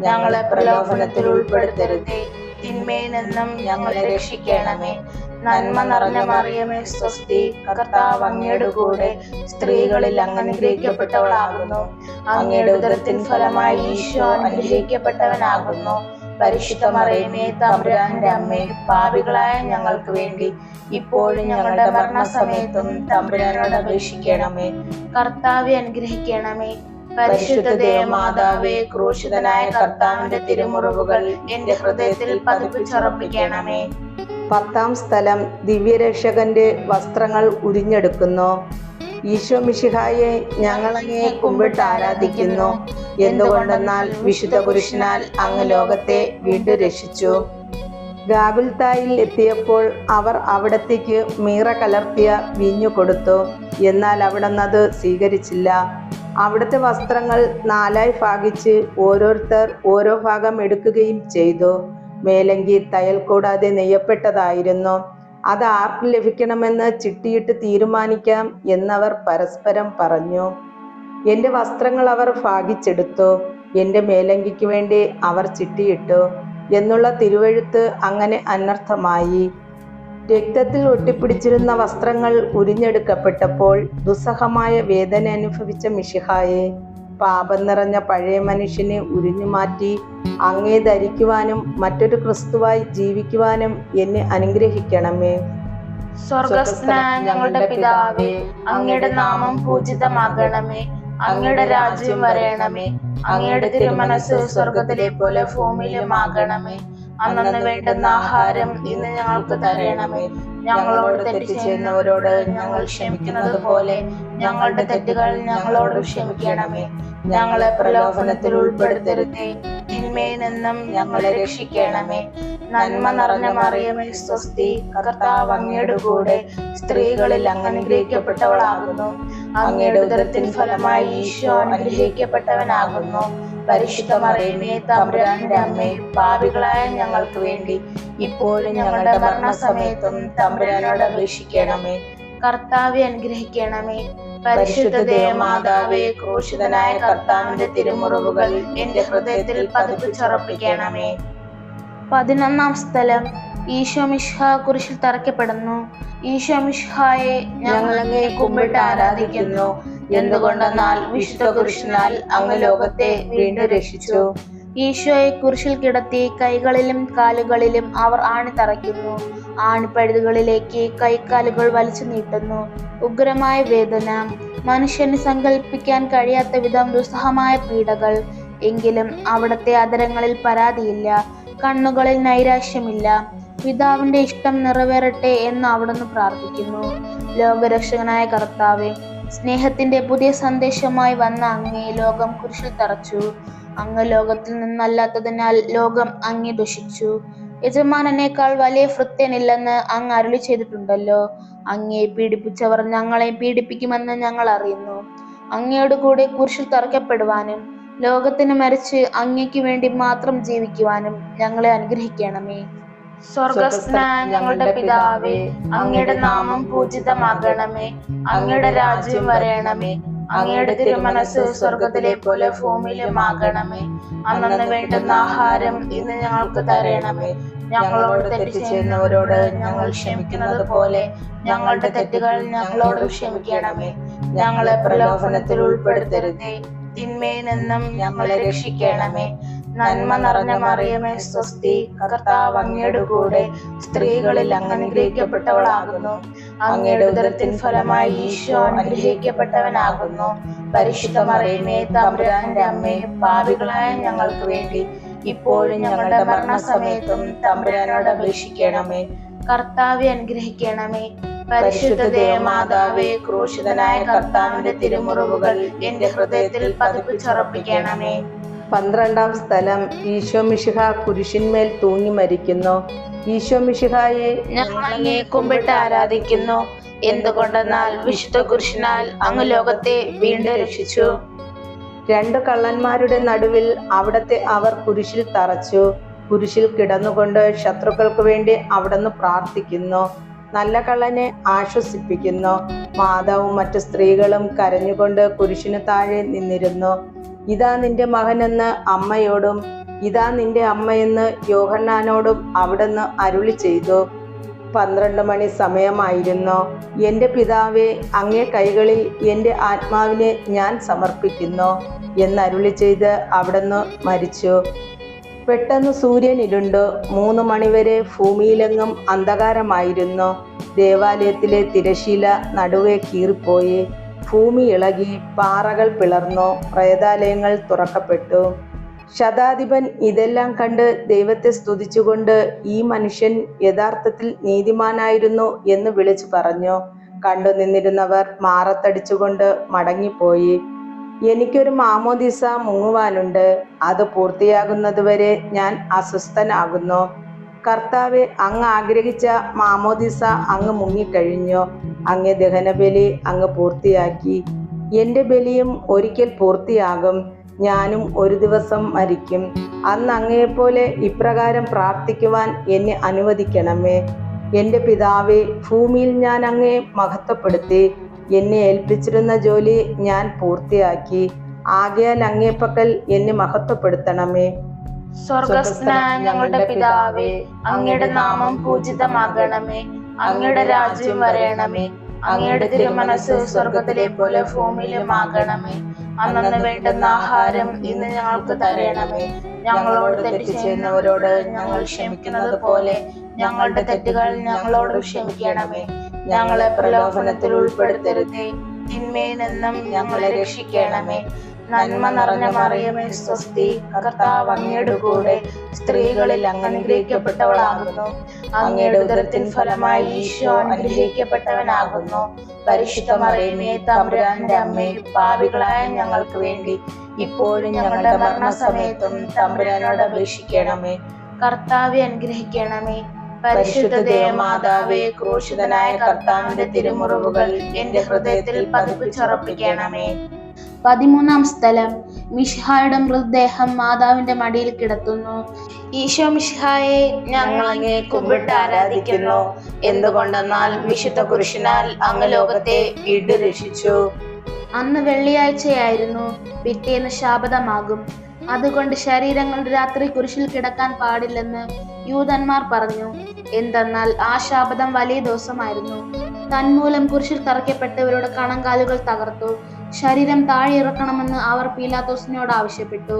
ഞങ്ങളെ പ്രലോഭനത്തിൽ ഉൾപ്പെടുത്തരുതേ, തിന്മയിൽ നിന്നും ഞങ്ങളെ രക്ഷിക്കണമേ. നന്മ നിറഞ്ഞ മറിയമേ സ്വസ്തി, കർത്താവ് അങ്ങയുടെ കൂടെ സ്ത്രീകളിൽ അങ്ങ് അനുഗ്രഹിക്കപ്പെട്ടവളാകുന്നു. അങ്ങയുടെ ഉദരത്തിൻ ഫലമായി ഈശോ അനുഗ്രഹിക്കപ്പെട്ടവനാകുന്നു. പരിശുദ്ധ മറിയമേ തമ്പുരാന്റെ അമ്മേ, പാപികളായ ഞങ്ങൾക്ക് വേണ്ടി ഇപ്പോഴും ഞങ്ങളുടെ മരണസമയത്തും തമ്പുരാനോട് അപേക്ഷിക്കണമേ. കർത്താവെ അനുഗ്രഹിക്കണമേ. പരിശുദ്ധ ദേവമാതാവേ, ക്രൂശിതനായ കർത്താവിന്റെ തിരുമുറിവുകൾ എന്റെ ഹൃദയത്തിൽ പതിപ്പിച്ചുറപ്പിക്കണമേ. 10-ാം സ്ഥലം, ദിവ്യരക്ഷകന്റെ വസ്ത്രങ്ങൾ ഉരിഞ്ഞെടുക്കുന്നു. ഈശോ മിശിഹായെ, ഞങ്ങൾ അങ്ങയെ കുമ്പിട്ട് ആരാധിക്കുന്നു. എന്തുകൊണ്ടെന്നാൽ വിശുദ്ധ പുരുഷനാൽ അങ്ങ് ലോകത്തെ വീണ്ടും രക്ഷിച്ചു. ഗാഗുൽത്തായിൽ എത്തിയപ്പോൾ അവർ അവിടത്തേക്ക് മീറ കലർത്തിയ വീഞ്ഞു കൊടുത്തു. എന്നാൽ അവിടുന്ന് അത് സ്വീകരിച്ചില്ല. അവിടുത്തെ വസ്ത്രങ്ങൾ 4 ഭാഗിച്ച് ഓരോരുത്തർ ഓരോ ഭാഗം എടുക്കുകയും ചെയ്തു. മേലങ്കി തയ്യൽ കൂടാതെ നെയ്യപ്പെട്ടതായിരുന്നു. അത് ആർക്ക് ലഭിക്കണമെന്ന് ചിട്ടിയിട്ട് തീരുമാനിക്കാം എന്നവർ പരസ്പരം പറഞ്ഞു. എൻ്റെ വസ്ത്രങ്ങൾ അവർ ഭാഗിച്ചെടുത്തു, എൻ്റെ മേലങ്കിക്ക് വേണ്ടി അവർ ചിട്ടിയിട്ടു എന്നുള്ള തിരുവെഴുത്ത് അങ്ങനെ അനർത്ഥമായി. രക്തത്തിൽ ഒട്ടിപ്പിടിച്ചിരുന്ന വസ്ത്രങ്ങൾ ഉരിഞ്ഞെടുക്കപ്പെട്ടപ്പോൾ ദുസ്സഹമായ വേദന അനുഭവിച്ച മിശിഹായെ, പാപം നിറഞ്ഞ പഴയ മനുഷ്യനെ ഉരിഞ്ഞുമാറ്റി അങ്ങേ ധരിക്കുവാനും മറ്റൊരു ക്രിസ്തുവായി ജീവിക്കുവാനും എന്നെ അനുഗ്രഹിക്കണമേ. സ്വർഗസ്ഥനായ ഞങ്ങളുടെ പിതാവേ, അങ്ങയുടെ നാമം പൂജിതമാകണമേ. അങ്ങയുടെ രാജ്യം വരയണമേ. അങ്ങയുടെ തിരുമനസ് സ്വർഗത്തിലെ പോലെ ഭൂമിയിലും ആകണമേ. അന്നന്ന് വേണ്ടുന്ന ആഹാരം ഇന്ന് ഞങ്ങൾക്ക് തരണമേ. ഞങ്ങളോട് തെറ്റ് ചെയ്യുന്നവരോട് ഞങ്ങൾ ക്ഷമിക്കുന്നത് പോലെ ഞങ്ങളുടെ തെറ്റുകൾ ഞങ്ങളോട് ക്ഷമിക്കണമേ. ഞങ്ങളെ പ്രലോഭനത്തിൽ ഉൾപ്പെടുത്തരുതേ, തിന്മയിൽ നിന്നും ഞങ്ങളെ രക്ഷിക്കണമേ. നന്മ നിറഞ്ഞ മറിയമേ സ്വസ്തി, കർത്താവ് അങ്ങയുടെ കൂടെ സ്ത്രീകളിൽ അങ്ങ് അനുഗ്രഹിക്കപ്പെട്ടവളാകുന്നു. അങ്ങയുടെ ഉദരത്തിൻ ഫലമായി ഈശോ അനുഗ്രഹിക്കപ്പെട്ടവനാകുന്നു. പരിശുദ്ധ മറിയമേ തമ്പുരാന്റെ അമ്മേ, പാപികളായ ഞങ്ങൾക്ക് വേണ്ടി ഇപ്പോഴും ഞങ്ങളുടെ മരണസമയത്തും തമ്പുരാനോട് അപേക്ഷിക്കണമേ. കർത്താവെ അനുഗ്രഹിക്കണമേ. പരിശുദ്ധ ദേവമാതാവേ, ക്രൂശിതനായ കർത്താവിന്റെ തിരുമുറിവുകൾ എന്റെ ഹൃദയത്തിൽ പതിപ്പിച്ചുറപ്പിക്കണമേ. 11-ാം സ്ഥലം, ഈശോ മിശിഹ കുരിശിൽ തറയ്ക്കപ്പെടുന്നു. ഈശോ മിശിഹായെ, ഞങ്ങൾ അങ്ങയെ കുമ്പിട്ട് ആരാധിക്കുന്നു. എന്തുകൊണ്ടെന്നാൽ വിശുദ്ധ കുരിശിനാൽ അങ്ങ് ലോകത്തെ വീണ്ടും രക്ഷിച്ചു. ഈശോയെ കുരിശിൽ കിടത്തി കൈകളിലും കാലുകളിലും അവർ ആണി തറയ്ക്കുന്നു. ആണിപ്പഴുതുകളിലേക്ക് കൈക്കാലുകൾ വലിച്ചു നീട്ടുന്നു. ഉഗ്രമായ വേദന, മനുഷ്യന് സങ്കല്പിക്കാൻ കഴിയാത്ത വിധം ദുസ്സഹമായ പീഡകൾ. എങ്കിലും അവിടുത്തെ അധരങ്ങളിൽ പരാതിയില്ല, കണ്ണുകളിൽ നൈരാശ്യമില്ല. പിതാവിന്റെ ഇഷ്ടം നിറവേറട്ടെ എന്ന് അവിടുന്ന് പ്രാർത്ഥിക്കുന്നു. ലോകരക്ഷകനായ കർത്താവേ, സ്നേഹത്തിന്റെ പുതിയ സന്ദേശമായി വന്ന അങ്ങേ ലോകം കുരിശിൽ തറച്ചു. അങ്ങ് ലോകത്തിൽ നിന്നല്ലാത്തതിനാൽ ലോകം അങ്ങേ ദുഷിച്ചു. യജമാനനേക്കാൾ വലിയ ഭൃത്യനില്ലെന്ന് അങ്ങ് അരുളി ചെയ്തിട്ടുണ്ടല്ലോ. അങ്ങയെ പീഡിപ്പിച്ചവർ ഞങ്ങളെ പീഡിപ്പിക്കുമെന്ന് ഞങ്ങൾ അറിയുന്നു. അങ്ങയോട് കൂടെ കുരിശിൽ തറയ്ക്കപ്പെടുവാനും ലോകത്തിന് മരിച്ച് അങ്ങയ്ക്ക് വേണ്ടി മാത്രം ജീവിക്കുവാനും ഞങ്ങളെ അനുഗ്രഹിക്കണമേ. സ്വർഗസ്ഥനായ ഞങ്ങളുടെ പിതാവേ, അങ്ങയുടെ നാമം പൂജിതമാകണമേ. അങ്ങയുടെ രാജ്യം വരയണമേ. അങ്ങയുടെ തിരുമനസ് സ്വർഗത്തിലെ പോലെ ഭൂമിയിലും ആകണമേ. അന്നന്ന് വേണ്ടുന്ന ആഹാരം ഇന്ന് ഞങ്ങൾക്ക് തരണമേ. ഞങ്ങളോട് തെറ്റ് ചെയ്യുന്നവരോട് ഞങ്ങൾ ക്ഷമിക്കുന്നത് പോലെ ഞങ്ങളുടെ തെറ്റുകൾ ഞങ്ങളോട് ക്ഷമിക്കണമേ. ഞങ്ങളെ പ്രലോഭനത്തിൽ ഉൾപ്പെടുത്തരുതേ, തിന്മയിൽ നിന്നും ഞങ്ങളെ രക്ഷിക്കണമേ. നന്മ നിറഞ്ഞ മറിയമേ സ്വസ്തി, കർത്താവ് അങ്ങയുടെ കൂടെ സ്ത്രീകളിൽ അങ്ങ് അനുഗ്രഹിക്കപ്പെട്ടവളാകുന്നു. അങ്ങയുടെ ഉദരത്തിൻ ഫലമായി ഈശോ അനുഗ്രഹിക്കപ്പെട്ടവനാകുന്നു. പരിശുദ്ധ മറിയമേ തമ്പുരാന്റെ അമ്മേ, പാപികളായ ഞങ്ങൾക്ക് വേണ്ടി ഇപ്പോഴും ഞങ്ങളുടെ മരണസമയത്തും തമ്പുരാനോട് അപേക്ഷിക്കണമേ. കർത്താവെ അനുഗ്രഹിക്കണമേ. പരിശുദ്ധ ദേവമാതാവേ, ക്രൂശിതനായ കർത്താവിന്റെ തിരുമുറിവുകൾ എന്റെ ഹൃദയത്തിൽ പതിപ്പിച്ചുറപ്പിക്കണമേ. 12-ാം സ്ഥലം, ഈശോ മിശിഹ കുരിശിന്മേൽ തൂങ്ങി മരിക്കുന്നു. ഈശോ മിശിഹായെ, ഞങ്ങൾ അങ്ങയെ കുമ്പിട്ട് ആരാധിക്കുന്നു. എന്തുകൊണ്ടെന്നാൽ വിശുദ്ധ കുരിശിനാൽ അങ്ങ് ലോകത്തെ വീണ്ടും രക്ഷിച്ചു. 2 കള്ളന്മാരുടെ നടുവിൽ അവിടത്തെ അവർ കുരിശിൽ തറച്ചു. കുരിശിൽ കിടന്നുകൊണ്ട് ശത്രുക്കൾക്ക് വേണ്ടി അവിടുന്ന് പ്രാർത്ഥിക്കുന്നു. നല്ല കള്ളനെ ആശ്വസിപ്പിക്കുന്നു. മാതാവും മറ്റു സ്ത്രീകളും കരഞ്ഞുകൊണ്ട് കുരിശിന് താഴെ നിന്നിരുന്നു. ഇതാ നിന്റെ മകനെന്ന് അമ്മയോടും ഇതാ നിന്റെ അമ്മയെന്ന് യോഹന്നാനോടും അവിടുന്ന് അരുളി ചെയ്തു. 12 മണി സമയമായിരുന്നു. എൻ്റെ പിതാവേ, അങ്ങേ കൈകളിൽ എൻ്റെ ആത്മാവിനെ ഞാൻ സമർപ്പിക്കുന്നു എന്നരുളി ചെയ്ത് അവിടുന്ന് മരിച്ചു. പെട്ടെന്ന് സൂര്യൻ ഇരുണ്ടു. 3 മണിവരെ ഭൂമിയിലെങ്ങും അന്ധകാരമായിരുന്നു. ദേവാലയത്തിലെ തിരശീല നടുവേ കീറിപ്പോയി. ഭൂമി ഇളകി, പാറകൾ പിളർന്നു, പ്രേതാലയങ്ങൾ തുറക്കപ്പെട്ടു. ശതാധിപൻ ഇതെല്ലാം കണ്ട് ദൈവത്തെ സ്തുതിച്ചുകൊണ്ട് ഈ മനുഷ്യൻ യഥാർത്ഥത്തിൽ നീതിമാനായിരുന്നു എന്ന് വിളിച്ചു പറഞ്ഞു. കണ്ടു നിന്നിരുന്നവർ മാറത്തടിച്ചുകൊണ്ട് മടങ്ങിപ്പോയി. എനിക്കൊരു മാമോദിസ മുങ്ങുവാനുണ്ട്. അത് പൂർത്തിയാകുന്നതുവരെ ഞാൻ അസ്വസ്ഥനാകുന്നു. കർത്താവെ, അങ്ങ് ആഗ്രഹിച്ച മാമോദിസ അങ്ങ് മുങ്ങിക്കഴിഞ്ഞു. അങ്ങേ ദഹനബലി അങ്ങ് പൂർത്തിയാക്കി. എൻ്റെ ബലിയും ഒരിക്കൽ പൂർത്തിയാകും. ഞാനും ഒരു ദിവസം മരിക്കും. അന്ന് അങ്ങയെപ്പോലെ ഇപ്രകാരം പ്രാർത്ഥിക്കുവാൻ എന്നെ അനുവദിക്കണമേ. എൻ്റെ പിതാവേ, ഭൂമിയിൽ ഞാൻ അങ്ങയെ മഹത്വപ്പെടുത്തി. എന്നെ ഏൽപ്പിച്ചിരുന്ന ജോലി ഞാൻ പൂർത്തിയാക്കി. ആകയാൽ അങ്ങേപ്പക്കൽ എന്നെ മഹത്വപ്പെടുത്തണമേ. സ്വർഗസ്ഥനായ ഞങ്ങളുടെ പിതാവേ, അങ്ങയുടെ നാമം പൂജിതമാകണമേ. അങ്ങയുടെ രാജ്യം വരയണമേ. അങ്ങയുടെ തിരുമനസ് സ്വർഗത്തിലെ പോലെ ഭൂമിയിലും ആകണമേ. അന്നു വേണ്ടുന്ന ആഹാരം ഇന്ന് ഞങ്ങൾക്ക് തരണമേ. ഞങ്ങളോട് തെറ്റ് ചെയ്യുന്നവരോട് ഞങ്ങൾ ക്ഷമിക്കുന്നത് പോലെ ഞങ്ങളുടെ തെറ്റുകൾ ഞങ്ങളോട് ക്ഷമിക്കണമേ. ഞങ്ങളെ പ്രലോഭനത്തിൽ ഉൾപ്പെടുത്തരുതേ, തിന്മയിൽ നിന്നും ഞങ്ങളെ രക്ഷിക്കണമേ. നന്മ നിറഞ്ഞ മറിയമേ, സ്വസ്തി, കർത്താവ് അങ്ങയുടെ കൂടെ സ്ത്രീകളിൽ അങ്ങ് അനുഗ്രഹിക്കപ്പെട്ടവളാകുന്നു. അങ്ങയുടെ ഉദരത്തിൻ ഫലമായി ഈശോ അനുഗ്രഹിക്കപ്പെട്ടവനാകുന്നു. പരിശുദ്ധ മറിയമേ, തമ്പുരാന്റെ അമ്മേ, പാപികളായ ഞങ്ങൾക്ക് വേണ്ടി ഇപ്പോഴും ഞങ്ങളുടെ മരണസമയത്തും തമ്പുരാനോട് അപേക്ഷിക്കണമേ. കർത്താവെ അനുഗ്രഹിക്കണമേ. പരിശുദ്ധ ദേവമാതാവേ, ക്രൂശിതനായ കർത്താവിന്റെ തിരുമുറിവുകൾ എന്റെ ഹൃദയത്തിൽ പതിപ്പിച്ചുറപ്പിക്കണമേ. 13-ാം സ്ഥലം. മിശിഹായുടെ മൃതദേഹം മാതാവിന്റെ മടിയിൽ കിടത്തുന്നു. ഈശോ മിശിഹായെ, ഞങ്ങൾ അങ്ങേ കുമ്പിട്ട് ആരാധിക്കുന്നു. എന്തുകൊണ്ടെന്നാൽ വിശുദ്ധ കുരിശിനാൽ അങ്ങ് ലോകത്തെ വീണ്ടും രക്ഷിച്ചു. അന്ന് വെള്ളിയാഴ്ചയായിരുന്നു. പിറ്റേന്ന് ശാബതമാകും. അതുകൊണ്ട് ശരീരങ്ങൾ രാത്രി കുരിശിൽ കിടക്കാൻ പാടില്ലെന്ന് യൂതന്മാർ പറഞ്ഞു. എന്തെന്നാൽ ആ ശാബതം വലിയ ദിവസമായിരുന്നു. തന്മൂലം കുരിശിൽ തറയ്ക്കപ്പെട്ടവരുടെ കണങ്കാലുകൾ തകർത്തു. ശരീരം താഴെ ഇറക്കണമെന്ന് അവർ പീലാത്തോസിനോട് ആവശ്യപ്പെട്ടു.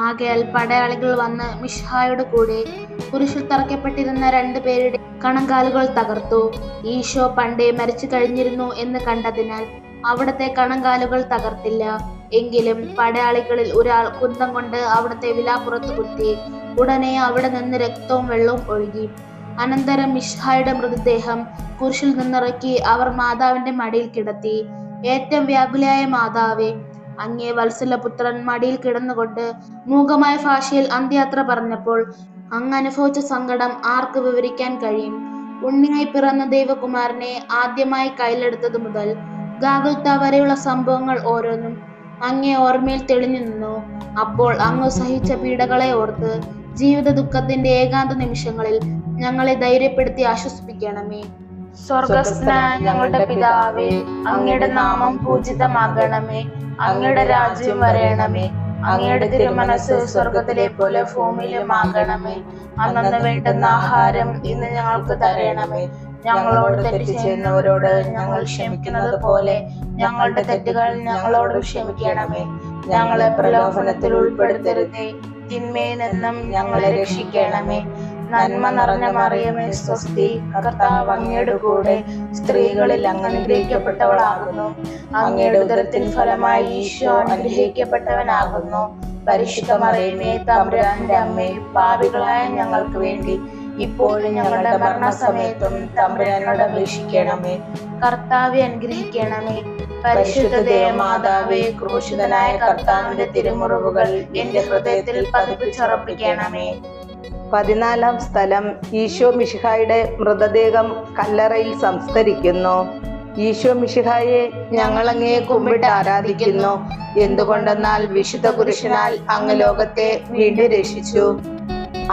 ആകയാൽ പടയാളികൾ വന്ന് മിശിഹായുടെ കൂടെ കുരിശിൽ തറയ്ക്കപ്പെട്ടിരുന്ന 2 പേരുടെ കണങ്കാലുകൾ തകർത്തു. ഈശോ പണ്ടേ മരിച്ചു കഴിഞ്ഞിരുന്നു എന്ന് കണ്ടതിനാൽ അവിടത്തെ കണങ്കാലുകൾ തകർത്തില്ല. എങ്കിലും പടയാളികളിൽ ഒരാൾ കുന്തം കൊണ്ട് അവിടത്തെ വിലാപ്പുറത്ത് കുത്തി. ഉടനെ അവിടെ നിന്ന് രക്തവും വെള്ളവും ഒഴുകി. അനന്തരം മിശിഹായുടെ മൃതദേഹം കുരിശിൽ നിന്നിറക്കി അവർ മാതാവിന്റെ മടിയിൽ കിടത്തി. ഏറ്റവും വ്യാകുലയായ മാതാവേ, അങ്ങേ വത്സലപുത്രൻ മടിയിൽ കിടന്നുകൊണ്ട് മൂകമായ ഭാഷയിൽ അന്ത്യയാത്ര പറഞ്ഞപ്പോൾ അങ്ങ് അനുഭവിച്ച സങ്കടം ആർക്ക് വിവരിക്കാൻ കഴിയും? ഉണ്ണിയായി പിറന്ന ദൈവകുമാരനെ ആദ്യമായി കയ്യിലെടുത്തത് മുതൽ ഗാഗുൽത്ത വരെയുള്ള സംഭവങ്ങൾ ഓരോന്നും അങ്ങേ ഓർമ്മയിൽ തെളിഞ്ഞു നിന്നു. അപ്പോൾ അങ്ങ് സഹിച്ച പീഡകളെ ഓർത്ത് ജീവിത ദുഃഖത്തിന്റെ ഏകാന്ത നിമിഷങ്ങളിൽ ഞങ്ങളെ ധൈര്യപ്പെടുത്തി ആശ്വസിപ്പിക്കണമേ. സ്വർഗസ്ഥനായ ഞങ്ങളുടെ പിതാവേ, അങ്ങയുടെ നാമം പൂജിതമാകണമേ. അങ്ങയുടെ രാജ്യം വരയണമേ. അങ്ങയുടെ തിരുമനസ് സ്വർഗത്തിലെ പോലെ ഭൂമിയിലും ആകണമേ. അന്നു വേണ്ടുന്ന ആഹാരം ഇന്ന് ഞങ്ങൾക്ക് തരണമേ. ഞങ്ങളോട് തെറ്റ് ചെയ്യുന്നവരോട് ഞങ്ങൾ ക്ഷമിക്കുന്നത് പോലെ ഞങ്ങളുടെ തെറ്റുകൾ ഞങ്ങളോട് ക്ഷമിക്കണമേ. ഞങ്ങളെ പ്രലോഭനത്തിൽ ഉൾപ്പെടുത്തരുതേ, തിന്മയിൽ നിന്നും ഞങ്ങളെ രക്ഷിക്കണമേ. നന്മ നിറഞ്ഞ മറിയമേ, സ്വസ്തി, കർത്താവ് അങ്ങയുടെ കൂടെ സ്ത്രീകളിൽ അങ്ങ് അനുഗ്രഹിക്കപ്പെട്ടവളാകുന്നു. അങ്ങയുടെ ഉദരത്തിൻ ഫലമായി ഈശോ അനുഗ്രഹിക്കപ്പെട്ടവനാകുന്നു. പരിശുദ്ധ മറിയമേ, തമ്പുരാന്റെ അമ്മേ, പാപികളായ ഞങ്ങൾക്ക് വേണ്ടി ഇപ്പോഴും ഞങ്ങളുടെ മരണസമയത്തും തമ്പുരാനോട് അപേക്ഷിക്കണമേ. കർത്താവെ അനുഗ്രഹിക്കണമേ. പരിശുദ്ധ ദേവമാതാവേ, ക്രൂശിതനായ കർത്താവിന്റെ തിരുമുറിവുകൾ എന്റെ ഹൃദയത്തിൽ പതിപ്പിച്ചുറപ്പിക്കണമേ. 14-ാം സ്ഥലം. ഈശോ മിശിഹായുടെ മൃതദേഹം കല്ലറയിൽ സംസ്കരിക്കുന്നു. ഈശോ മിശിഹായെ, ഞങ്ങൾ അങ്ങയെ കുമ്പിട്ട് ആരാധിക്കുന്നു. എന്തുകൊണ്ടെന്നാൽ വിശുദ്ധ കുരിശിനാൽ അങ്ങ് ലോകത്തെ വീണ്ടും രക്ഷിച്ചു.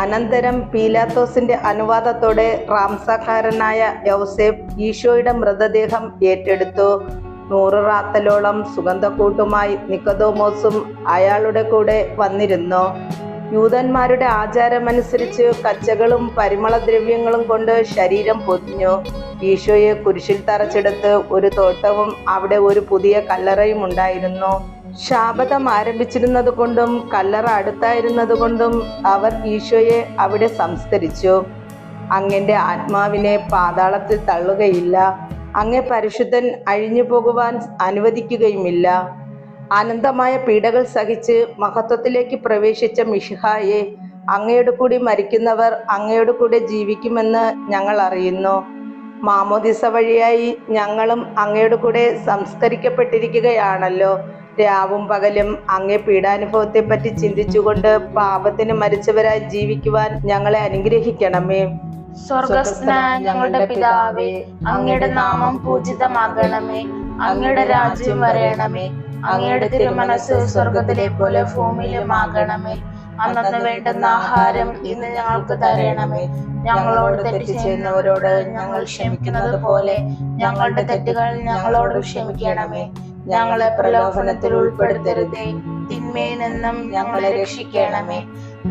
അനന്തരം പീലാത്തോസിന്റെ അനുവാദത്തോടെ റാംസാക്കാരനായ യൗസേപ്പ് ഈശോയുടെ മൃതദേഹം ഏറ്റെടുത്തു. 100 റാത്തലോളം സുഗന്ധക്കൂട്ടുമായി നിക്കോദോമോസും അയാളുടെ കൂടെ വന്നിരുന്നു. യൂതന്മാരുടെ ആചാരമനുസരിച്ച് കച്ചകളും പരിമളദ്രവ്യങ്ങളും കൊണ്ട് ശരീരം പൊതിഞ്ഞു. ഈശോയെ കുരിശിൽ തറച്ചെടുത്ത് ഒരു തോട്ടവും അവിടെ ഒരു പുതിയ കല്ലറയും ഉണ്ടായിരുന്നു. ശാബതം ആരംഭിച്ചിരുന്നത് കൊണ്ടും കല്ലറ അടുത്തായിരുന്നത് കൊണ്ടും അവർ ഈശോയെ അവിടെ സംസ്കരിച്ചു. അങ്ങന്റെ ആത്മാവിനെ പാതാളത്തിൽ തള്ളുകയില്ല. അങ്ങേ പരിശുദ്ധൻ അഴിഞ്ഞു പോകുവാൻ അനുവദിക്കുകയുമില്ല. അനന്തമായ പീഡകൾ സഹിച്ച് മഹത്വത്തിലേക്ക് പ്രവേശിച്ച മിശിഹായെ, അങ്ങയോട് കൂടി മരിക്കുന്നവർ അങ്ങയോട് കൂടെ ജീവിക്കുമെന്ന് ഞങ്ങൾ അറിയുന്നു. മാമോദിസ വഴിയായി ഞങ്ങളും അങ്ങയോട് കൂടെ സംസ്കരിക്കപ്പെട്ടിരിക്കുകയാണല്ലോ. രാവും പകലും അങ്ങേ പീഡാനുഭവത്തെ പറ്റി ചിന്തിച്ചുകൊണ്ട് പാപത്തിന് മരിച്ചവരായി ജീവിക്കുവാൻ ഞങ്ങളെ അനുഗ്രഹിക്കണമേ. സ്വർഗസ്ഥനായ ഞങ്ങളുടെ പിതാവേ, അങ്ങയുടെ നാമം പൂജിതമാകണമേ. അങ്ങയുടെ രാജ്യം വരയണമേ. അങ്ങയുടെ തിരുമനസ് സ്വർഗത്തിലെ പോലെ ഭൂമിയിലുമാകണമേ. അന്നു വേണ്ടുന്ന ആഹാരം ഇന്ന് ഞങ്ങൾക്ക് തരണമേ. ഞങ്ങളോട് തെറ്റ് ചെയ്യുന്നവരോട് ഞങ്ങൾ ക്ഷമിക്കുന്നത് പോലെ ഞങ്ങളുടെ തെറ്റുകൾ ഞങ്ങളോട് ക്ഷമിക്കണമേ. ഞങ്ങളെ പ്രലോഭനത്തിൽ ഉൾപ്പെടുത്തരുതേ, തിന്മയിൽ നിന്നും ഞങ്ങളെ രക്ഷിക്കണമേ.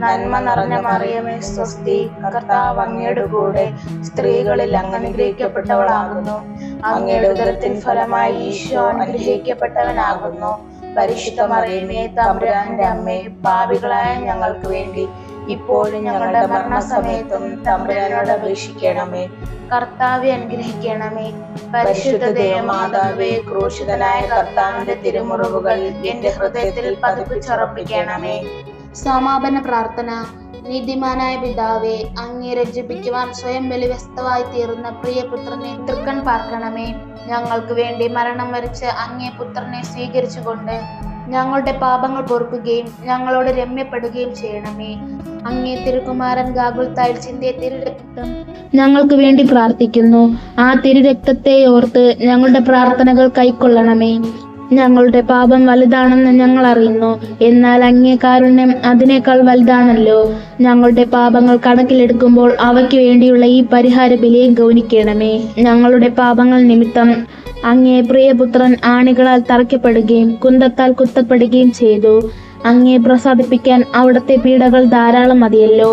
നന്മ നിറഞ്ഞ മറിയമേ, സ്വസ്തി, കർത്താവ് അങ്ങയുടെ കൂടെ സ്ത്രീകളിൽ അങ്ങ് അനുഗ്രഹിക്കപ്പെട്ടവളാകുന്നു. അങ്ങയുടെ ഉദരത്തിൻ ഫലമായി ഈശോ അനുഗ്രഹിക്കപ്പെട്ടവനാകുന്നു. പരിശുദ്ധ മറിയമേ, തമ്പുരാന്റെ അമ്മേ, പാപികളായ ഞങ്ങൾക്ക് വേണ്ടി ഇപ്പോഴും ഞങ്ങളുടെ മരണസമയത്തും തമ്പുരാനോട് അപേക്ഷിക്കണമേ. കർത്താവെ അനുഗ്രഹിക്കണമേ. പരിശുദ്ധ ദേവമാതാവേ, ക്രൂശിതനായ കർത്താവിന്റെ തിരുമുറിവുകൾ എന്റെ ഹൃദയത്തിൽ പതിപ്പിച്ചുറപ്പിക്കണമേ. സമാപന പ്രാർത്ഥന. നീതിമാനായ പിതാവേ, അങ്ങേ രഞ്ജിപ്പിക്കുവാൻ സ്വയം ബലിവസ്തുവായി തീർന്ന പ്രിയപുത്രനെ തൃക്കൺ പാർക്കണമേ. ഞങ്ങൾക്ക് വേണ്ടി മരണം വരിച്ച് അങ്ങേ പുത്രനെ സ്വീകരിച്ചുകൊണ്ട് ഞങ്ങളുടെ പാപങ്ങൾ പൊറുക്കുകയും ഞങ്ങളോട് രമ്യപ്പെടുകയും ചെയ്യണമേ. അങ്ങേ തിരുകുമാരൻ ഗാഗുൽത്തായിൽ ചിന്തിയ തിരുരക്തം ഞങ്ങൾക്ക് വേണ്ടി പ്രാർത്ഥിക്കുന്നു. ആ തിരുരക്തത്തെ ഓർത്ത് ഞങ്ങളുടെ പ്രാർത്ഥനകൾ കൈക്കൊള്ളണമേ. ഞങ്ങളുടെ പാപം വലുതാണെന്ന് ഞങ്ങൾ അറിയുന്നു, എന്നാൽ അങ്ങേ കാരുണ്യം അതിനേക്കാൾ വലുതാണല്ലോ. ഞങ്ങളുടെ പാപങ്ങൾ കണക്കിലെടുക്കുമ്പോൾ അവയ്ക്ക് വേണ്ടിയുള്ള ഈ പരിഹാര ബലിയെ ഗൗനിക്കണമേ. ഞങ്ങളുടെ പാപങ്ങൾ നിമിത്തം അങ്ങേ പ്രിയപുത്രൻ ആണികളാൽ തറയ്ക്കപ്പെടുകയും കുന്തത്താൽ കുത്തപ്പെടുകയും ചെയ്തു. അങ്ങേ പ്രസാദിപ്പിക്കാൻ അവിടുത്തെ പീഡകൾ ധാരാളം മതിയല്ലോ.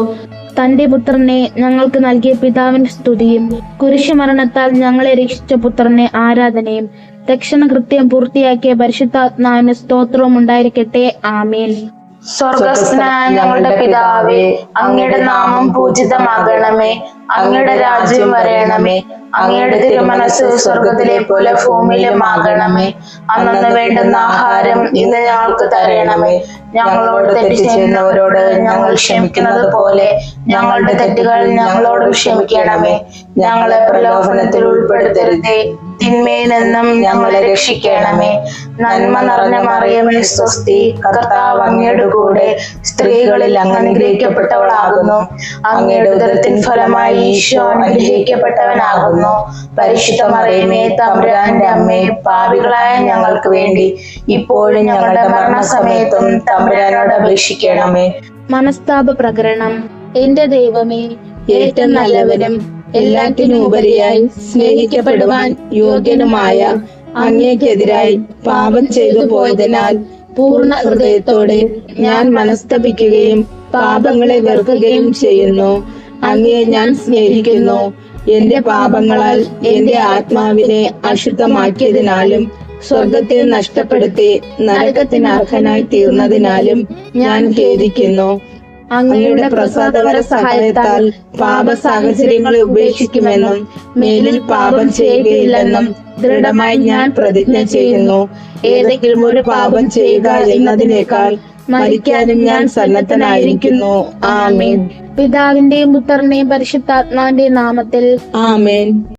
തന്റെ പുത്രനെ ഞങ്ങൾക്ക് നൽകിയ പിതാവിന്റെ സ്തുതിയും കുരിശുമരണത്താൽ ഞങ്ങളെ രക്ഷിച്ച പുത്രനെ ആരാധനയും രക്ഷണകൃത്യം പൂർത്തിയാക്കിയ പരിശുദ്ധാത്മാവിന് സ്തോത്രവും ഉണ്ടായിരിക്കട്ടെ. ആമേൻ. സ്വർഗസ്ഥനായ ഞങ്ങളുടെ പിതാവേ, അങ്ങയുടെ നാമം പൂജിതമാകണമേ. അങ്ങയുടെ രാജ്യം വരയണമേ. അങ്ങയുടെ തിരുമനസ് സ്വർഗത്തിലെ പോലെ ഭൂമിയിലുമാകണമേ. അന്നു വേണ്ടുന്ന ആഹാരം ഇന്ന് ഞങ്ങൾക്ക് തരണമേ. ഞങ്ങളോട് തെറ്റ് ചെയ്യുന്നവരോട് ഞങ്ങൾ ക്ഷമിക്കുന്നത് പോലെ ഞങ്ങളുടെ തെറ്റുകൾ ഞങ്ങളോട് ക്ഷമിക്കണമേ. ഞങ്ങളെ പ്രലോഭനത്തിൽ ഉൾപ്പെടുത്തരുതേ, തിന്മയിൽ നിന്നും ഞങ്ങളെ രക്ഷിക്കണമേ. നന്മ നിറഞ്ഞ മറിയമേ, സ്വസ്തി, കർത്താവ് അങ്ങയുടെ കൂടെ സ്ത്രീകളിൽ അങ്ങ് അനുഗ്രഹിക്കപ്പെട്ടവളാകുന്നു. അങ്ങയുടെ ഉദരത്തിൻ ഫലമായി ഈശോ അനുഗ്രഹിക്കപ്പെട്ടവനാകുന്നു. പരിശുദ്ധ മറിയമേ, തമ്പുരാന്റെ അമ്മേ, പാപികളായ ഞങ്ങൾക്ക് വേണ്ടി ഇപ്പോഴും ഞങ്ങളുടെ മരണസമയത്തും തമ്പുരാനോട് അപേക്ഷിക്കണമേ. മനസ്താപ പ്രകരണം. എന്റെ ദൈവമേ, ഏറ്റവും നല്ലവനും എല്ലാറ്റിനും ഉപരിയായി സ്നേഹിക്കപ്പെടുവാൻ യോഗ്യനുമായ അങ്ങേക്കെതിരായി പാപം ചെയ്തു പോയതിനാൽ പൂർണ്ണ ഹൃദയത്തോടെ ഞാൻ മനസ്തപിക്കുകയും പാപങ്ങളെ വെറുക്കുകയും ചെയ്യുന്നു. അങ്ങയെ ഞാൻ സ്നേഹിക്കുന്നു. എന്റെ പാപങ്ങളാൽ എന്റെ ആത്മാവിനെ അശുദ്ധമാക്കിയതിനാലും സ്വർഗത്തെ നഷ്ടപ്പെടുത്തി നരകത്തിന് അർഹനായി തീർന്നതിനാലും ഞാൻ ഖേദിക്കുന്നു. അങ്ങയുടെ പ്രസാദകര സഹായത്താൽ പാപ സാഹചര്യങ്ങളെ ഉപേക്ഷിക്കുമെന്നും മേലിൽ പാപം ചെയ്യുകയില്ലെന്നും ദൃഢമായി ഞാൻ പ്രതിജ്ഞ ചെയ്യുന്നു. ഏതെങ്കിലും ഒരു പാപം ചെയ്യുക എന്നതിനേക്കാൾ മരിക്കാനും ഞാൻ സന്നദ്ധനായിരിക്കുന്നു. ആമേൻ. പിതാവിന്റെയും പുത്രന്റെയും പരിശുദ്ധാത്മാവിന്റെയും നാമത്തിൽ ആമേൻ.